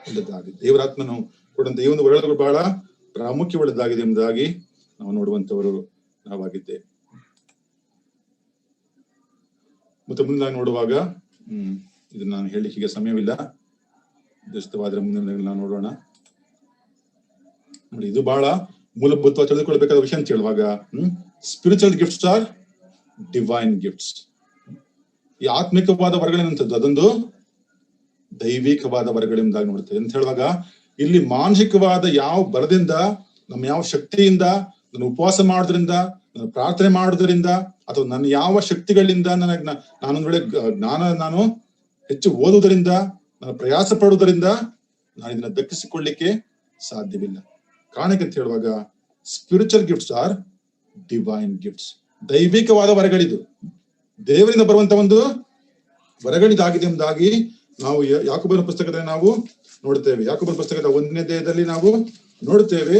ಉಳ್ಳದಾಗಿದೆ. ದೇವರಾತ್ಮನು ಕೊಡುವಂತ ಈ ಒಂದು ವರಗಳು ಬಹಳ ಪ್ರಾಮುಖ್ಯ ಉಳ್ಳದಾಗಿದೆ ಎಂಬುದಾಗಿ ನಾವು ನೋಡುವಂತವರು ನಾವಾಗಿದ್ದೇವೆ. ಮತ್ತೆ ಮುಂದೆ ನೋಡುವಾಗ ಇದನ್ನ ನಾನು ಹೇಳಲಿಕ್ಕೆ ಸಮಯವಿಲ್ಲ, ದೃಷ್ಟವಾದ್ರೆ ಮುಂದಿನ ನಾವು ನೋಡೋಣ. ನೋಡಿ, ಇದು ಬಹಳ ಮೂಲಭೂತವಾಗಿ ತಿಳಿದುಕೊಳ್ಬೇಕಾದ ವಿಷಯ ಅಂತ ಹೇಳುವಾಗ spiritual gifts are divine gifts. ಈ ಆತ್ಮಿಕವಾದ ವರಗಳೇನಂತದ್ದು, ಅದೊಂದು ದೈವಿಕವಾದ ವರಗಳೆಂಬುದಾಗಿ ನೋಡ್ತೇವೆ ಅಂತ ಹೇಳುವಾಗ ಇಲ್ಲಿ ಮಾನಸಿಕವಾದ ಯಾವ ಬರದಿಂದ, ನಮ್ಮ ಯಾವ ಶಕ್ತಿಯಿಂದ, ನನ್ನ ಉಪವಾಸ ಮಾಡೋದ್ರಿಂದ, ನನ್ನ ಪ್ರಾರ್ಥನೆ ಮಾಡೋದ್ರಿಂದ, ಅಥವಾ ನನ್ನ ಯಾವ ಶಕ್ತಿಗಳಿಂದ ನಾನೊಂದ್ ವೇಳೆ ನಾನು ಹೆಚ್ಚು ಓದುವುದರಿಂದ, ನಾನು ಪ್ರಯಾಸ ಪಡುವುದರಿಂದ ನಾನು ಇದನ್ನ ದಕ್ಕಿಸಿಕೊಳ್ಳಿಕ್ಕೆ ಸಾಧ್ಯವಿಲ್ಲ. ಕಾರಣಕ್ಕೆ ಅಂತ ಹೇಳುವಾಗ spiritual gifts are divine gifts. ದೈವಿಕವಾದ ವರಗಳಿದು, ದೇವರಿಂದ ಬರುವಂತ ಒಂದು ವರಗಳಿದಾಗಿದೆ ಎಂಬುದಾಗಿ ನಾವು ಯಾಕೋಬನ ಪುಸ್ತಕದಲ್ಲಿ ನಾವು ನೋಡ್ತೇವೆ. ಯಾಕೋಬನ ಪುಸ್ತಕದ 1ನೇ ಅಧ್ಯಾಯದಲ್ಲಿ ನಾವು ನೋಡುತ್ತೇವೆ.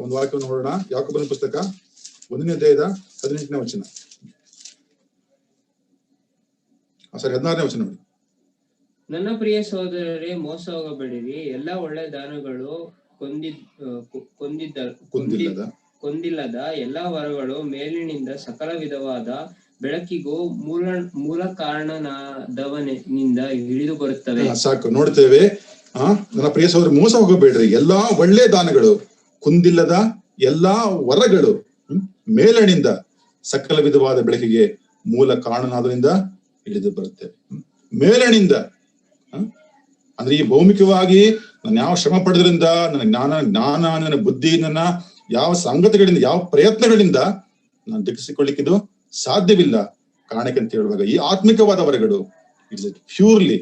ಒಂದು ವಾಕ್ಯವನ್ನು ನೋಡೋಣ. ಯಾಕೋಬನ ಪುಸ್ತಕ 1ನೇ ಅಧ್ಯಾಯದ 18ನೇ ವಚನ, 16ನೇ ವಚನ ನೋಡಿ. ನನ್ನ ಪ್ರಿಯ ಸಹೋದರರೇ, ಮೋಸ ಹೋಗಬೇಡಿರಿ. ಎಲ್ಲಾ ಒಳ್ಳೆ ದಾನಗಳು ಕೊಂದಿಲ್ಲದ ಎಲ್ಲಾ ವರಗಳು ಮೇಲಿನಿಂದ ಸಕಲ ವಿಧವಾದ ಬೆಳಕಿಗೂ ಮೂಲ ಕಾರಣನಾದವನಿಂದ ಹಿಡಿದು ಬರುತ್ತವೆ. ಸಾಕು, ನೋಡ್ತೇವೆ. ನನ್ನ ಪ್ರಿಯ ಸಹೋದರ, ಮೋಸ ಹೋಗಬೇಡ್ರಿ. ಎಲ್ಲಾ ಒಳ್ಳೆ ದಾನಗಳು, ಕುಂದಿಲ್ಲದ ಎಲ್ಲಾ ವರಗಳು ಮೇಲಣಿಂದ ಸಕಲ ವಿಧವಾದ ಬೆಳಕಿಗೆ ಮೂಲ ಕಾರಣನಾದರಿಂದ ಹಿಡಿದು ಬರುತ್ತೇವೆ. ಮೇಲಣಿಂದ ಅಂದ್ರೆ ಈ ಭೌಮಿಕವಾಗಿ ನಾನು ಯಾವ ಶ್ರಮ ಪಡೆದ್ರಿಂದ, ನನ್ನ ಜ್ಞಾನ, ನನ್ನ ಬುದ್ಧಿ, ನನ್ನ ಯಾವ ಸಂಗತಿಗಳಿಂದ, ಯಾವ ಪ್ರಯತ್ನಗಳಿಂದ ನಾನು ದಕ್ಕಿಸಿಕೊಳ್ಳಿಕ್ಕಿದು ಸಾಧ್ಯವಿಲ್ಲ. ಕಾರಣಕ್ಕೆ ಅಂತ ಹೇಳುವಾಗ ಈ ಆತ್ಮಿಕವಾದ ವರಗಳು ಇಟ್ಸ್ ಪ್ಯೂರ್ಲಿ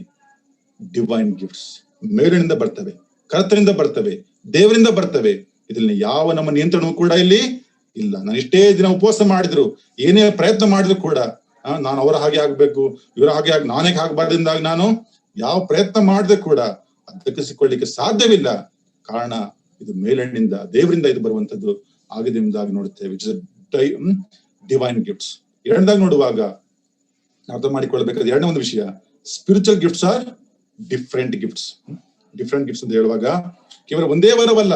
ಡಿವೈನ್ ಗಿಫ್ಟ್ಸ್. ಮೇಲಿನಿಂದ ಬರ್ತವೆ, ಕರ್ತನಿಂದ ಬರ್ತವೆ, ದೇವರಿಂದ ಬರ್ತವೆ. ಇದರಲ್ಲಿ ಯಾವ ನಮ್ಮ ನಿಯಂತ್ರಣವೂ ಕೂಡ ಇಲ್ಲಿ ಇಲ್ಲ. ನಾನು ಎಷ್ಟೇ ದಿನ ಉಪವಾಸ ಮಾಡಿದ್ರು, ಏನೇ ಪ್ರಯತ್ನ ಮಾಡಿದ್ರು ಕೂಡ ನಾನು ಅವರ ಹಾಗೆ ಆಗ್ಬೇಕು, ಇವರ ಹಾಗೆ ನಾನೇ ಆಗ್ಬಾರ್ದಿಂದಾಗಿ ನಾನು ಯಾವ ಪ್ರಯತ್ನ ಮಾಡಿದ್ರೆ ಕೂಡ ದಕ್ಕಿಸಿಕೊಳ್ಳಿಕ್ಕೆ ಸಾಧ್ಯವಿಲ್ಲ. ಕಾರಣ ಇದು ಮೇಲಣ್ಣಿಂದ, ದೇವರಿಂದ ಇದು ಬರುವಂತದ್ದು ಆಗಿದೆ ಎಂಬುದಾಗಿ ನೋಡುತ್ತೇವೆ. Divine gifts. ಎರಡನೇದಾಗಿ ನೋಡುವಾಗ ಅರ್ಥ ಮಾಡಿಕೊಳ್ಳಬೇಕಾದ ಎರಡನೇ ಒಂದು ವಿಷಯ, spiritual gifts are different gifts. Different gifts ಅಂತ ಹೇಳುವಾಗ ಕೇವಲ ಒಂದೇ ವರವಲ್ಲ.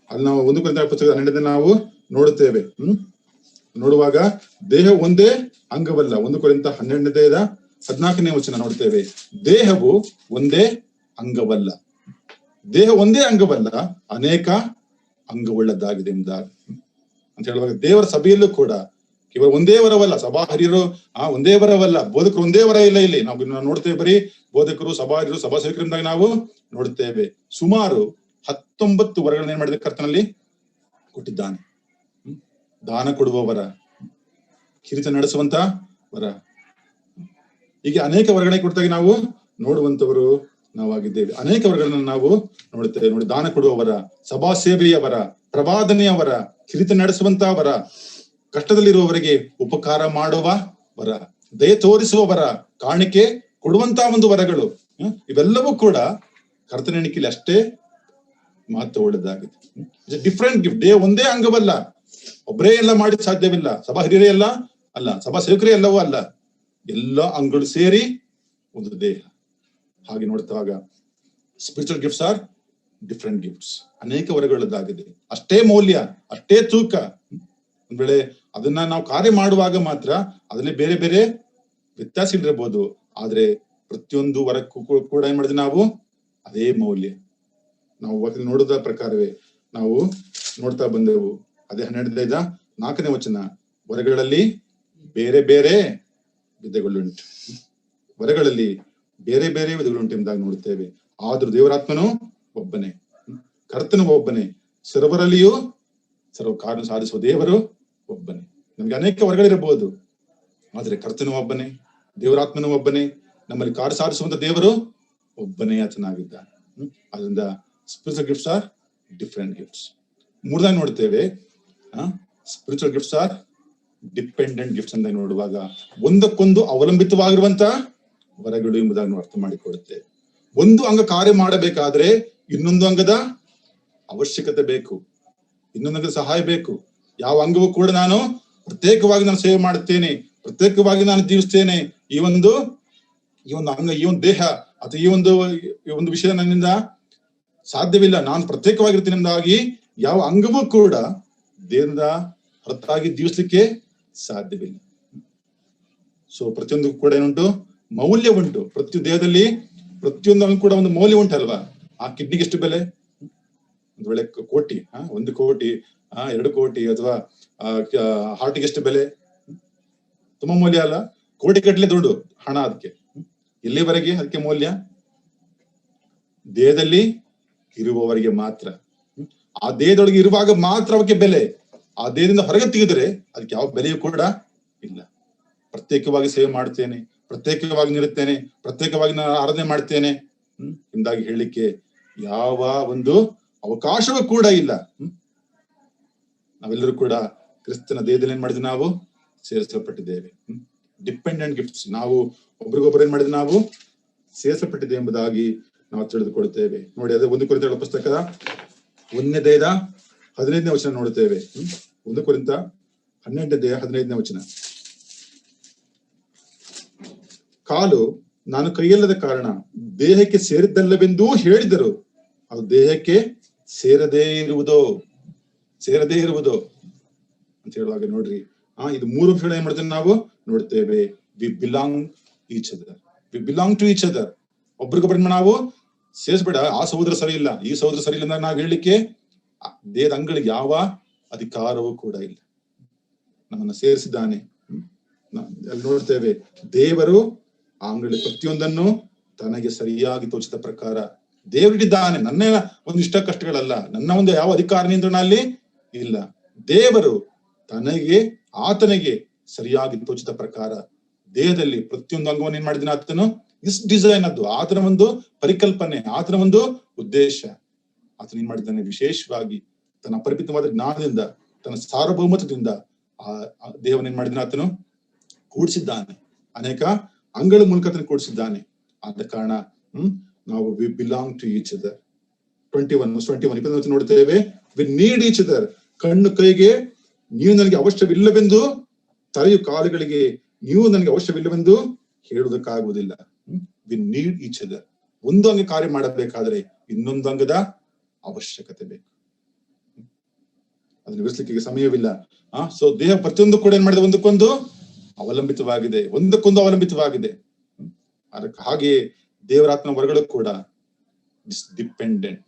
ಅಲ್ಲಿ ನಾವು 1 ಕೊರಿಂಥ ಪುಸ್ತಕ 12 ನಾವು ನೋಡುತ್ತೇವೆ. ನೋಡುವಾಗ ದೇಹ ಒಂದೇ ಅಂಗವಲ್ಲ. 1 ಕೊರಿಂಥ 12:14 ವಚನ ನೋಡ್ತೇವೆ. ದೇಹವು ಒಂದೇ ಅಂಗವಲ್ಲ. ದೇಹ ಒಂದೇ ಅಂಗವಲ್ಲ, ಅನೇಕ ಅಂಗವುಳ್ಳದ್ದಾಗಿದೆ ಎಂಬುದಾಗಿ ಅಂತ ಹೇಳುವಾಗ, ದೇವರ ಸಭೆಯಲ್ಲೂ ಕೂಡ ಕೇವಲ ಒಂದೇ ವರವಲ್ಲ. ಸಭಾ ಹಿರಿಯರು ಒಂದೇ ವರವಲ್ಲ, ಬೋಧಕರು ಒಂದೇ ವರ ಇಲ್ಲ. ಇಲ್ಲಿ ನಾವು ನೋಡ್ತೇವೆ, ಬರೀ ಬೋಧಕರು, ಸಭಾ ಹಿರಿಯರು, ಸಭಾ ಸೇವಕರಿಂದಾಗಿ ನಾವು ನೋಡುತ್ತೇವೆ. ಸುಮಾರು 19 ವರಗಳನ್ನ ಏನ್ ಮಾಡಿದ ಕರ್ತನಲ್ಲಿ ಕೊಟ್ಟಿದ್ದಾನೆ. ದಾನ ಕೊಡುವ ವರ, ಕಿರೀಟ ನಡೆಸುವಂತ ವರ, ಹೀಗೆ ಅನೇಕ ವರಗಳನ್ನ ಕೊಡ್ತಾಗ ನಾವು ನೋಡುವಂತವರು ನಾವಾಗಿದ್ದೇವೆ. ಅನೇಕ ವರಗಳನ್ನ ನಾವು ನೋಡುತ್ತೇವೆ. ನೋಡಿ, ದಾನ ಕೊಡುವ ವರ, ಸಭಾ ಸೇವೆಯ ವರ, ಪ್ರವಾದನೆಯ ವರ, ಕಿರೀಟ ನಡೆಸುವಂತ ವರ, ಕಷ್ಟದಲ್ಲಿರುವವರಿಗೆ ಉಪಕಾರ ಮಾಡುವ ವರ, ದಯ ತೋರಿಸುವ ವರ, ಕಾಣಿಕೆ ಕೊಡುವಂತ ಒಂದು ವರಗಳು, ಇವೆಲ್ಲವೂ ಕೂಡ ಕರ್ತನ ಎಣಿಕೆಯಲ್ಲಿ ಅಷ್ಟೇ ಮಹತ್ವ ಉಳ್ಳದಾಗಿದೆ. Different gift. ದೇಹ ಒಂದೇ ಅಂಗವಲ್ಲ, ಒಬ್ಬರೇ ಎಲ್ಲ ಮಾಡಿ ಸಾಧ್ಯವಿಲ್ಲ. ಸಭಾ ಹಿರಿಯರೇ ಎಲ್ಲ ಅಲ್ಲ, ಸಭಾ ಸೇವಕರೇ ಎಲ್ಲವೂ ಅಲ್ಲ, ಎಲ್ಲ ಅಂಗಗಳು ಸೇರಿ ಒಂದು ದೇಹ. ಹಾಗೆ ನೋಡ್ತಾಗ spiritual gifts are different gifts. ಅನೇಕ ವರಗಳದ್ದಾಗಿದೆ, ಅಷ್ಟೇ ಮೌಲ್ಯ, ಅಷ್ಟೇ ತೂಕ. ಒಂದ್ ವೇಳೆ ಅದನ್ನ ನಾವು ಕಾರ್ಯ ಮಾಡುವಾಗ ಮಾತ್ರ ಅದರಲ್ಲಿ ಬೇರೆ ಬೇರೆ ವ್ಯತ್ಯಾಸ ಇರಬಹುದು, ಆದ್ರೆ ಪ್ರತಿಯೊಂದು ವರಕ್ಕೂ ಕೂಡ ಏನ್ ಮಾಡಿದ್ವಿ ನಾವು ಅದೇ ಮೌಲ್ಯ. ನಾವು ನೋಡಿದ ಪ್ರಕಾರವೇ ನಾವು ನೋಡ್ತಾ ಬಂದೆವು. ಅದೇ 12:4 ವಚನ, ವರಗಳಲ್ಲಿ ಬೇರೆ ಬೇರೆ ವಿಧಗಳುಂಟು. ವರಗಳಲ್ಲಿ ಬೇರೆ ಬೇರೆ ವಿಧಗಳುಂಟು ಎಂಬುದಾಗಿ ನೋಡುತ್ತೇವೆ. ಆದ್ರೂ ದೇವರಾತ್ಮನು ಒಬ್ಬನೇ, ಕರ್ತನು ಒಬ್ಬನೇ, ಸರ್ವರಲ್ಲಿಯೂ ಸರ್ವ ಕಾರ್ಯ ಸಾಧಿಸುವ ದೇವರು ಒಬ್ಬನೇ. ನಮ್ಗೆ ಅನೇಕ ವರಗಳಿರಬಹುದು, ಆದ್ರೆ ಕರ್ತನು ಒಬ್ಬನೇ, ದೇವರಾತ್ಮನು ಒಬ್ಬನೇ, ನಮ್ಮಲ್ಲಿ ಕಾರ್ಯ ಸಾಧಿಸುವಂತ ದೇವರು ಒಬ್ಬನೇ ಆತನಾಗಿದ್ದಾನೆ. ಅದರಿಂದ spiritual gifts are different gifts. ಮೂರದಾಗಿ ನೋಡ್ತೇವೆ, spiritual gifts are dependent gifts ಅಂತ ನೋಡುವಾಗ ಒಂದಕ್ಕೊಂದು ಅವಲಂಬಿತವಾಗಿರುವಂತ ವರಗಳು ಎಂಬುದಾಗಿ ನಾವು ಅರ್ಥ ಮಾಡಿಕೊಡುತ್ತೇವೆ. ಒಂದು ಅಂಗ ಕಾರ್ಯ ಮಾಡಬೇಕಾದ್ರೆ ಇನ್ನೊಂದು ಅಂಗದ ಅವಶ್ಯಕತೆ ಬೇಕು, ಇನ್ನೊಂದು ಅಂಗದ ಸಹಾಯ ಬೇಕು. ಯಾವ ಅಂಗವೂ ಕೂಡ ನಾನು ಪ್ರತ್ಯೇಕವಾಗಿ ನಾನು ಸೇವೆ ಮಾಡುತ್ತೇನೆ, ಪ್ರತ್ಯೇಕವಾಗಿ ನಾನು ಜೀವಿಸ್ತೇನೆ, ಈ ಒಂದು ಅಂಗ, ಈ ಒಂದು ದೇಹ ಅಥವಾ ಈ ಒಂದು ವಿಷಯ ನನ್ನಿಂದ ಸಾಧ್ಯವಿಲ್ಲ, ನಾನು ಪ್ರತ್ಯೇಕವಾಗಿರ್ತೀನಿ ಎಂಬುದಾಗಿ ಯಾವ ಅಂಗವೂ ಕೂಡ ದೇಹದ ಹೊರತಾಗಿ ಜೀವಿಸ್ಲಿಕ್ಕೆ ಸಾಧ್ಯವಿಲ್ಲ. ಸೊ ಪ್ರತಿಯೊಂದು ಕೂಡ ಏನುಂಟು, ಮೌಲ್ಯ ಉಂಟು. ಪ್ರತಿ ದೇಹದಲ್ಲಿ ಪ್ರತಿಯೊಂದು ಅಂಗ ಕೂಡ ಒಂದು ಮೌಲ್ಯ ಉಂಟಲ್ವಾ? ಆ ಕಿಡ್ನಿಗೆ ಎಷ್ಟು ಬೆಲೆ? ಒಂದು ವೇಳೆ ಕೋಟಿ, 1 ಕೋಟಿ, 2 ಕೋಟಿ ಅಥವಾ ಹಾರ್ಟಿಗೆ ಎಷ್ಟು ಬೆಲೆ? ತುಂಬಾ ಮೌಲ್ಯ ಅಲ್ಲ? ಕೋಟಿ ಗಟ್ಟಲೆ ದುಡ್ಡು, ಹಣ ಅದಕ್ಕೆ. ಎಲ್ಲಿವರೆಗೆ ಅದಕ್ಕೆ ಮೌಲ್ಯ? ದೇಹದಲ್ಲಿ ಇರುವವರಿಗೆ ಮಾತ್ರ. ಆ ದೇಹದೊಳಗೆ ಇರುವಾಗ ಮಾತ್ರ ಅವಕ್ಕೆ ಬೆಲೆ. ಆ ದೇಹದಿಂದ ಹೊರಗೆ ತೆಗೆದರೆ ಅದಕ್ಕೆ ಯಾವ ಬೆಲೆಯೂ ಕೂಡ ಇಲ್ಲ. ಪ್ರತ್ಯೇಕವಾಗಿ ಸೇವೆ ಮಾಡ್ತೇನೆ, ಪ್ರತ್ಯೇಕವಾಗಿ ನಿರುತ್ತೇನೆ, ಪ್ರತ್ಯೇಕವಾಗಿ ನಾನು ಆರಾಧನೆ ಮಾಡ್ತೇನೆ ಎಂದಾಗಿ ಹೇಳಲಿಕ್ಕೆ ಯಾವ ಒಂದು ಅವಕಾಶವೂ ಕೂಡ ಇಲ್ಲ. ನಾವೆಲ್ಲರೂ ಕೂಡ ಕ್ರಿಸ್ತನ ದೇಹದಲ್ಲಿ ಏನ್ ಮಾಡಿದ್ವಿ? ನಾವು ಸೇರಿಸಲ್ಪಟ್ಟಿದ್ದೇವೆ. Dependent gifts. ನಾವು ಒಬ್ರಿಗೊಬ್ಬರು ಏನ್ ಮಾಡಿದ್ವಿ? ನಾವು ಸೇರಿಸಲ್ಪಟ್ಟಿದ್ದೇವೆ ಎಂಬುದಾಗಿ ನಾವು ತಿಳಿದುಕೊಳ್ತೇವೆ. ನೋಡಿ, ಅದೇ 1 ಕೊರಿಂಥ ಪುಸ್ತಕ 1:15 ವಚನ ನೋಡುತ್ತೇವೆ. 1 ಕೊರಿಂಥ 12:15 ವಚನ. ಕಾಲು ನಾನು ಕೈಯಲ್ಲದ ಕಾರಣ ದೇಹಕ್ಕೆ ಸೇರಿದ್ದಲ್ಲವೆಂದೂ ಹೇಳಿದರು, ಅದು ದೇಹಕ್ಕೆ ಸೇರದೇ ಇರುವುದೋ ಅಂತ ಹೇಳುವಾಗ ನೋಡ್ರಿ, ಇದು 3 ಅಂಶಗಳು ಏನ್ ಮಾಡ್ತೇವೆ ನಾವು ನೋಡ್ತೇವೆ. We belong to each other. ಒಬ್ರಿಗೊಬ್ಬರ ನಾವು ಸೇರಿಸ್ಬೇಡ, ಆ ಸಹೋದರ ಸರಿ ಇಲ್ಲ, ಈ ಸಹೋದರ ಸರಿ ಇಲ್ಲ ಅಂತ ನಾವು ಹೇಳಲಿಕ್ಕೆ ದೇಹದ ಅಂಗಗಳಿಗೆ ಯಾವ ಅಧಿಕಾರವೂ ಕೂಡ ಇಲ್ಲ. ನಮ್ಮನ್ನ ಸೇರಿಸಿದ್ದಾನೆ. ಅಲ್ಲಿ ನೋಡ್ತೇವೆ, ದೇವರು ಆ ಅಂಗಗಳಲ್ಲಿ ಪ್ರತಿಯೊಂದನ್ನು ತನಗೆ ಸರಿಯಾಗಿ ತೋಚಿದ ಪ್ರಕಾರ ದೇವರಿಟ್ಟಿದ್ದಾನೆ. ನನ್ನ ಒಂದು ಇಷ್ಟ ಕಷ್ಟಗಳಲ್ಲ, ನನ್ನ ಒಂದು ಯಾವ ಅಧಿಕಾರ ನಿಯಂತ್ರಣ ಅಲ್ಲಿ ಇಲ್ಲ. ದೇವರು ಆತನಿಗೆ ಸರಿಯಾಗಿ ತೋಚಿದ ಪ್ರಕಾರ ದೇಹದಲ್ಲಿ ಪ್ರತಿಯೊಂದು ಅಂಗವನ್ನು ಏನ್ ಮಾಡಿದ್ದಾನೆ ಆತನು ಇಸ್ ಡಿಸೈನ್. ಅದು ಆತನ ಒಂದು ಪರಿಕಲ್ಪನೆ, ಆತನ ಒಂದು ಉದ್ದೇಶ. ಆತನ ಏನ್ ಮಾಡಿದ್ದಾನೆ? ವಿಶೇಷವಾಗಿ ತನ್ನ ಅಪರಿಮಿತವಾದ ಜ್ಞಾನದಿಂದ ತನ್ನ ಸಾರ್ವಭೌಮತ್ವದಿಂದ ಆ ದೇವನ ಏನ್ ಮಾಡಿದ ಆತನು ಕೂಡಿಸಿದ್ದಾನೆ. ಅನೇಕ ಅಂಗಳ ಮೂಲಕ ಆತನ ಕೂಡಿಸಿದ್ದಾನೆ. ಆದ ಕಾರಣ ನಾವು we belong to each other. 21 ನೋಡ್ತೇವೆ, ವಿ ನೀಡ್ ಈಚ್ ಅದರ್. ಕಣ್ಣು ಕೈಗೆ ನೀವು ನನಗೆ ಅವಶ್ಯವಿಲ್ಲವೆಂದು, ತಲೆಯು ಕಾಲುಗಳಿಗೆ ನೀವು ನನಗೆ ಅವಶ್ಯವಿಲ್ಲವೆಂದು ಹೇಳುವುದಕ್ಕಾಗುವುದಿಲ್ಲ. We need each other. ಒಂದು ಅಂಗ ಕಾರ್ಯ ಮಾಡಬೇಕಾದ್ರೆ ಇನ್ನೊಂದು ಅಂಗದ ಅವಶ್ಯಕತೆ ಬೇಕು. ಅದನ್ನು ವಿವರಿಸಲಿಕ್ಕೆ ಸಮಯವಿಲ್ಲ. ಸೊ ದೇಹ ಪ್ರತಿಯೊಂದು ಕೂಡ ಏನ್ ಮಾಡಿದೆ, ಒಂದಕ್ಕೊಂದು ಅವಲಂಬಿತವಾಗಿದೆ. ಅದಕ್ಕೆ ಹಾಗೆ ದೇವರಾತ್ಮ ವರಗಳು ಕೂಡ ಡಿಪೆಂಡೆಂಟ್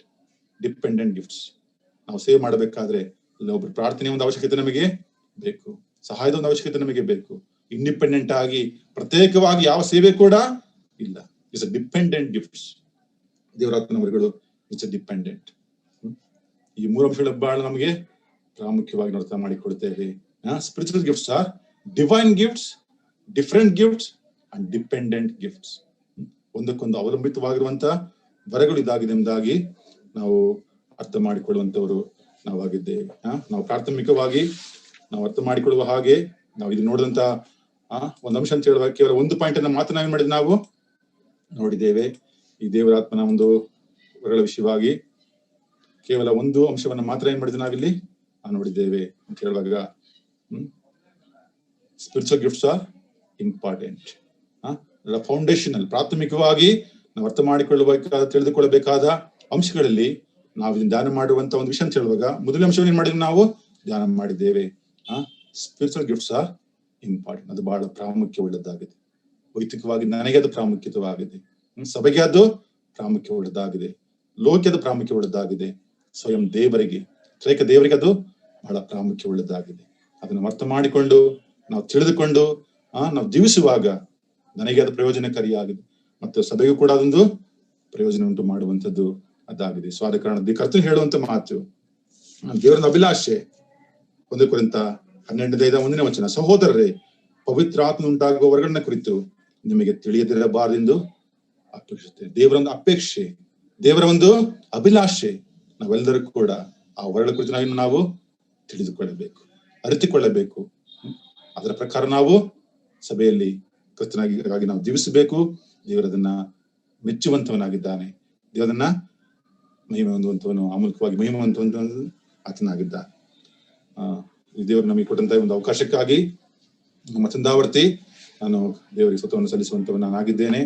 ಗಿಫ್ಟ್ಸ್. ನಾವು ಸೇವೆ ಮಾಡಬೇಕಾದ್ರೆ ಒಬ್ಬರು ಪ್ರಾರ್ಥನೆಯ ಒಂದು ಅವಶ್ಯಕತೆ ನಮಗೆ ಬೇಕು, ಸಹಾಯದ ಒಂದು ಅವಶ್ಯಕತೆ ನಮಗೆ ಬೇಕು. ಇಂಡಿಪೆಂಡೆಂಟ್ ಆಗಿ ಪ್ರತ್ಯೇಕವಾಗಿ ಯಾವ ಸೇವೆ ಕೂಡ ಇಲ್ಲ. It's a dependent gifts. ದೇವರಾತ್ಮನ ವರಗಳು ಇಟ್ಸ್ ಅ ಡಿಪೆಂಡೆಂಟ್. ಈ ಮೂರು ಅಂಶಗಳ ಬಹಳ ನಮಗೆ ಪ್ರಾಮುಖ್ಯವಾಗಿ ನಾವು ಅರ್ಥ ಮಾಡಿಕೊಳ್ತೇವೆ. Spiritual gifts are divine gifts, different gifts and dependent gifts. ಒಂದಕ್ಕೊಂದು ಅವಲಂಬಿತವಾಗಿರುವಂತ ವರಗಳು ಇದಾಗಿದೆ ಎಂಬುದಾಗಿ ನಾವು ಅರ್ಥ ಮಾಡಿಕೊಳ್ಳುವಂತವರು ನಾವಾಗಿದ್ದೇವೆ. ನಾವು ಪ್ರಾಥಮಿಕವಾಗಿ ನಾವು ಅರ್ಥ ಮಾಡಿಕೊಳ್ಳುವ ಹಾಗೆ ನಾವು ಇದು ನೋಡಿದಂತ ಒಂದು ಅಂಶ ಅಂತ ಹೇಳುವಾಗ ಕೇವಲ ಒಂದು ಪಾಯಿಂಟ್ ಅನ್ನ ಮಾತ್ರ ನಾವೇನ್ ಮಾಡಿದ್ವಿ, ನಾವು ನೋಡಿದ್ದೇವೆ. ಈ ದೇವರಾತ್ಮನ ಒಂದು ವರಗಳ ವಿಷಯವಾಗಿ ಕೇವಲ ಒಂದು ಅಂಶವನ್ನ ಮಾತ್ರ ಏನ್ ಮಾಡಿದ್ವಿ ನಾವಿಲ್ಲಿ ನೋಡಿದ್ದೇವೆ ಅಂತ ಹೇಳುವಾಗ spiritual gifts are important. Foundational, ಪ್ರಾಥಮಿಕವಾಗಿ ನಾವು ಅರ್ಥ ಮಾಡಿಕೊಳ್ಳಬೇಕಾದ ತಿಳಿದುಕೊಳ್ಳಬೇಕಾದ ಅಂಶಗಳಲ್ಲಿ ನಾವು ಇದನ್ನು ಧ್ಯಾನ ಮಾಡುವಂತ ಒಂದು ವಿಷಯ ಅಂತ ಹೇಳುವಾಗ ಮೊದಲನೇ ಅಂಶವನ್ನು ಏನ್ ಮಾಡಿದ್ವಿ, ನಾವು ಧ್ಯಾನ ಮಾಡಿದ್ದೇವೆ. Spiritual gifts are important. ಅದು ಬಹಳ ಪ್ರಾಮುಖ್ಯವುಳ್ಳದ್ದಾಗಿದೆ. ವೈಯಕ್ತಿಕವಾಗಿ ನನಗೆ ಅದು ಪ್ರಾಮುಖ್ಯವಾಗಿದೆ, ಸಭೆಗೆ ಅದು ಪ್ರಾಮುಖ್ಯವುಳ್ಳದ್ದಾಗಿದೆ, ಲೋಕದ ಪ್ರಾಮುಖ್ಯವುಳ್ಳದ್ದಾಗಿದೆ, ಸ್ವಯಂ ದೇವರಿಗೆ, ತ್ರೈಕ ದೇವರಿಗೆ ಅದು ಬಹಳ ಪ್ರಾಮುಖ್ಯವುಳ್ಳದ್ದಾಗಿದೆ. ಅದನ್ನು ಅರ್ಥ ಮಾಡಿಕೊಂಡು ನಾವು ತಿಳಿದುಕೊಂಡು ನಾವು ಜೀವಿಸುವಾಗ ನನಗೆ ಅದು ಪ್ರಯೋಜನಕಾರಿಯಾಗಿದೆ ಮತ್ತು ಸಭೆಗೂ ಕೂಡ ಅದೊಂದು ಪ್ರಯೋಜನ ಉಂಟು ಮಾಡುವಂಥದ್ದು ಅದಾಗಿದೆ. ಸೊ ಆದ ಕಾರಣ ಕರ್ತನು ಹೇಳುವಂತ ಮಾತು, ದೇವರ ಅಭಿಲಾಷೆ 1 ಕೊರಿಂಥ 12:1 ಸಹೋದರರೇ, ಪವಿತ್ರ ಆತ್ಮ ಉಂಟಾಗುವ ವರಗಳನ್ನ ಕುರಿತು ನಿಮಗೆ ತಿಳಿಯದಿರಬಾರದೆಂದು ಅಪೇಕ್ಷಿಸುತ್ತೇನೆ. ದೇವರೊಂದು ಅಪೇಕ್ಷೆ, ದೇವರ ಒಂದು ಅಭಿಲಾಷೆ, ನಾವೆಲ್ಲರೂ ಕೂಡ ಆ ವರಗಳ ಕುರಿತು ನಾವು ತಿಳಿದುಕೊಳ್ಳಬೇಕು, ಅರಿತುಕೊಳ್ಳಬೇಕು. ಅದರ ಪ್ರಕಾರ ನಾವು ಸಭೆಯಲ್ಲಿ ಕ್ರಿಸ್ತನಾಗಿ ನಾವು ಜೀವಿಸಬೇಕು. ದೇವರದನ್ನ ಮೆಚ್ಚುವಂತವನಾಗಿದ್ದಾನೆ, ದೇವರನ್ನ ಮಹಿಮೆ ಹೊಂದುವಂತವನು, ಆಮೂಲಿಕವಾಗಿ ಮಹಿಮೆ ಹೊಂದುವಂತ ಆತನಾಗಿದ್ದಾನೆ. ಈ ದೇವರು ನಮಗೆ ಕೊಟ್ಟಂತ ಒಂದು ಅವಕಾಶಕ್ಕಾಗಿ ನಮ್ಮ ಚಂದಾವರ್ತಿ ನಾನು ದೇವರಿಗೆ ಸ್ವತಃವನ್ನು ಸಲ್ಲಿಸುವಂತವನಾಗಿದ್ದೇನೆ.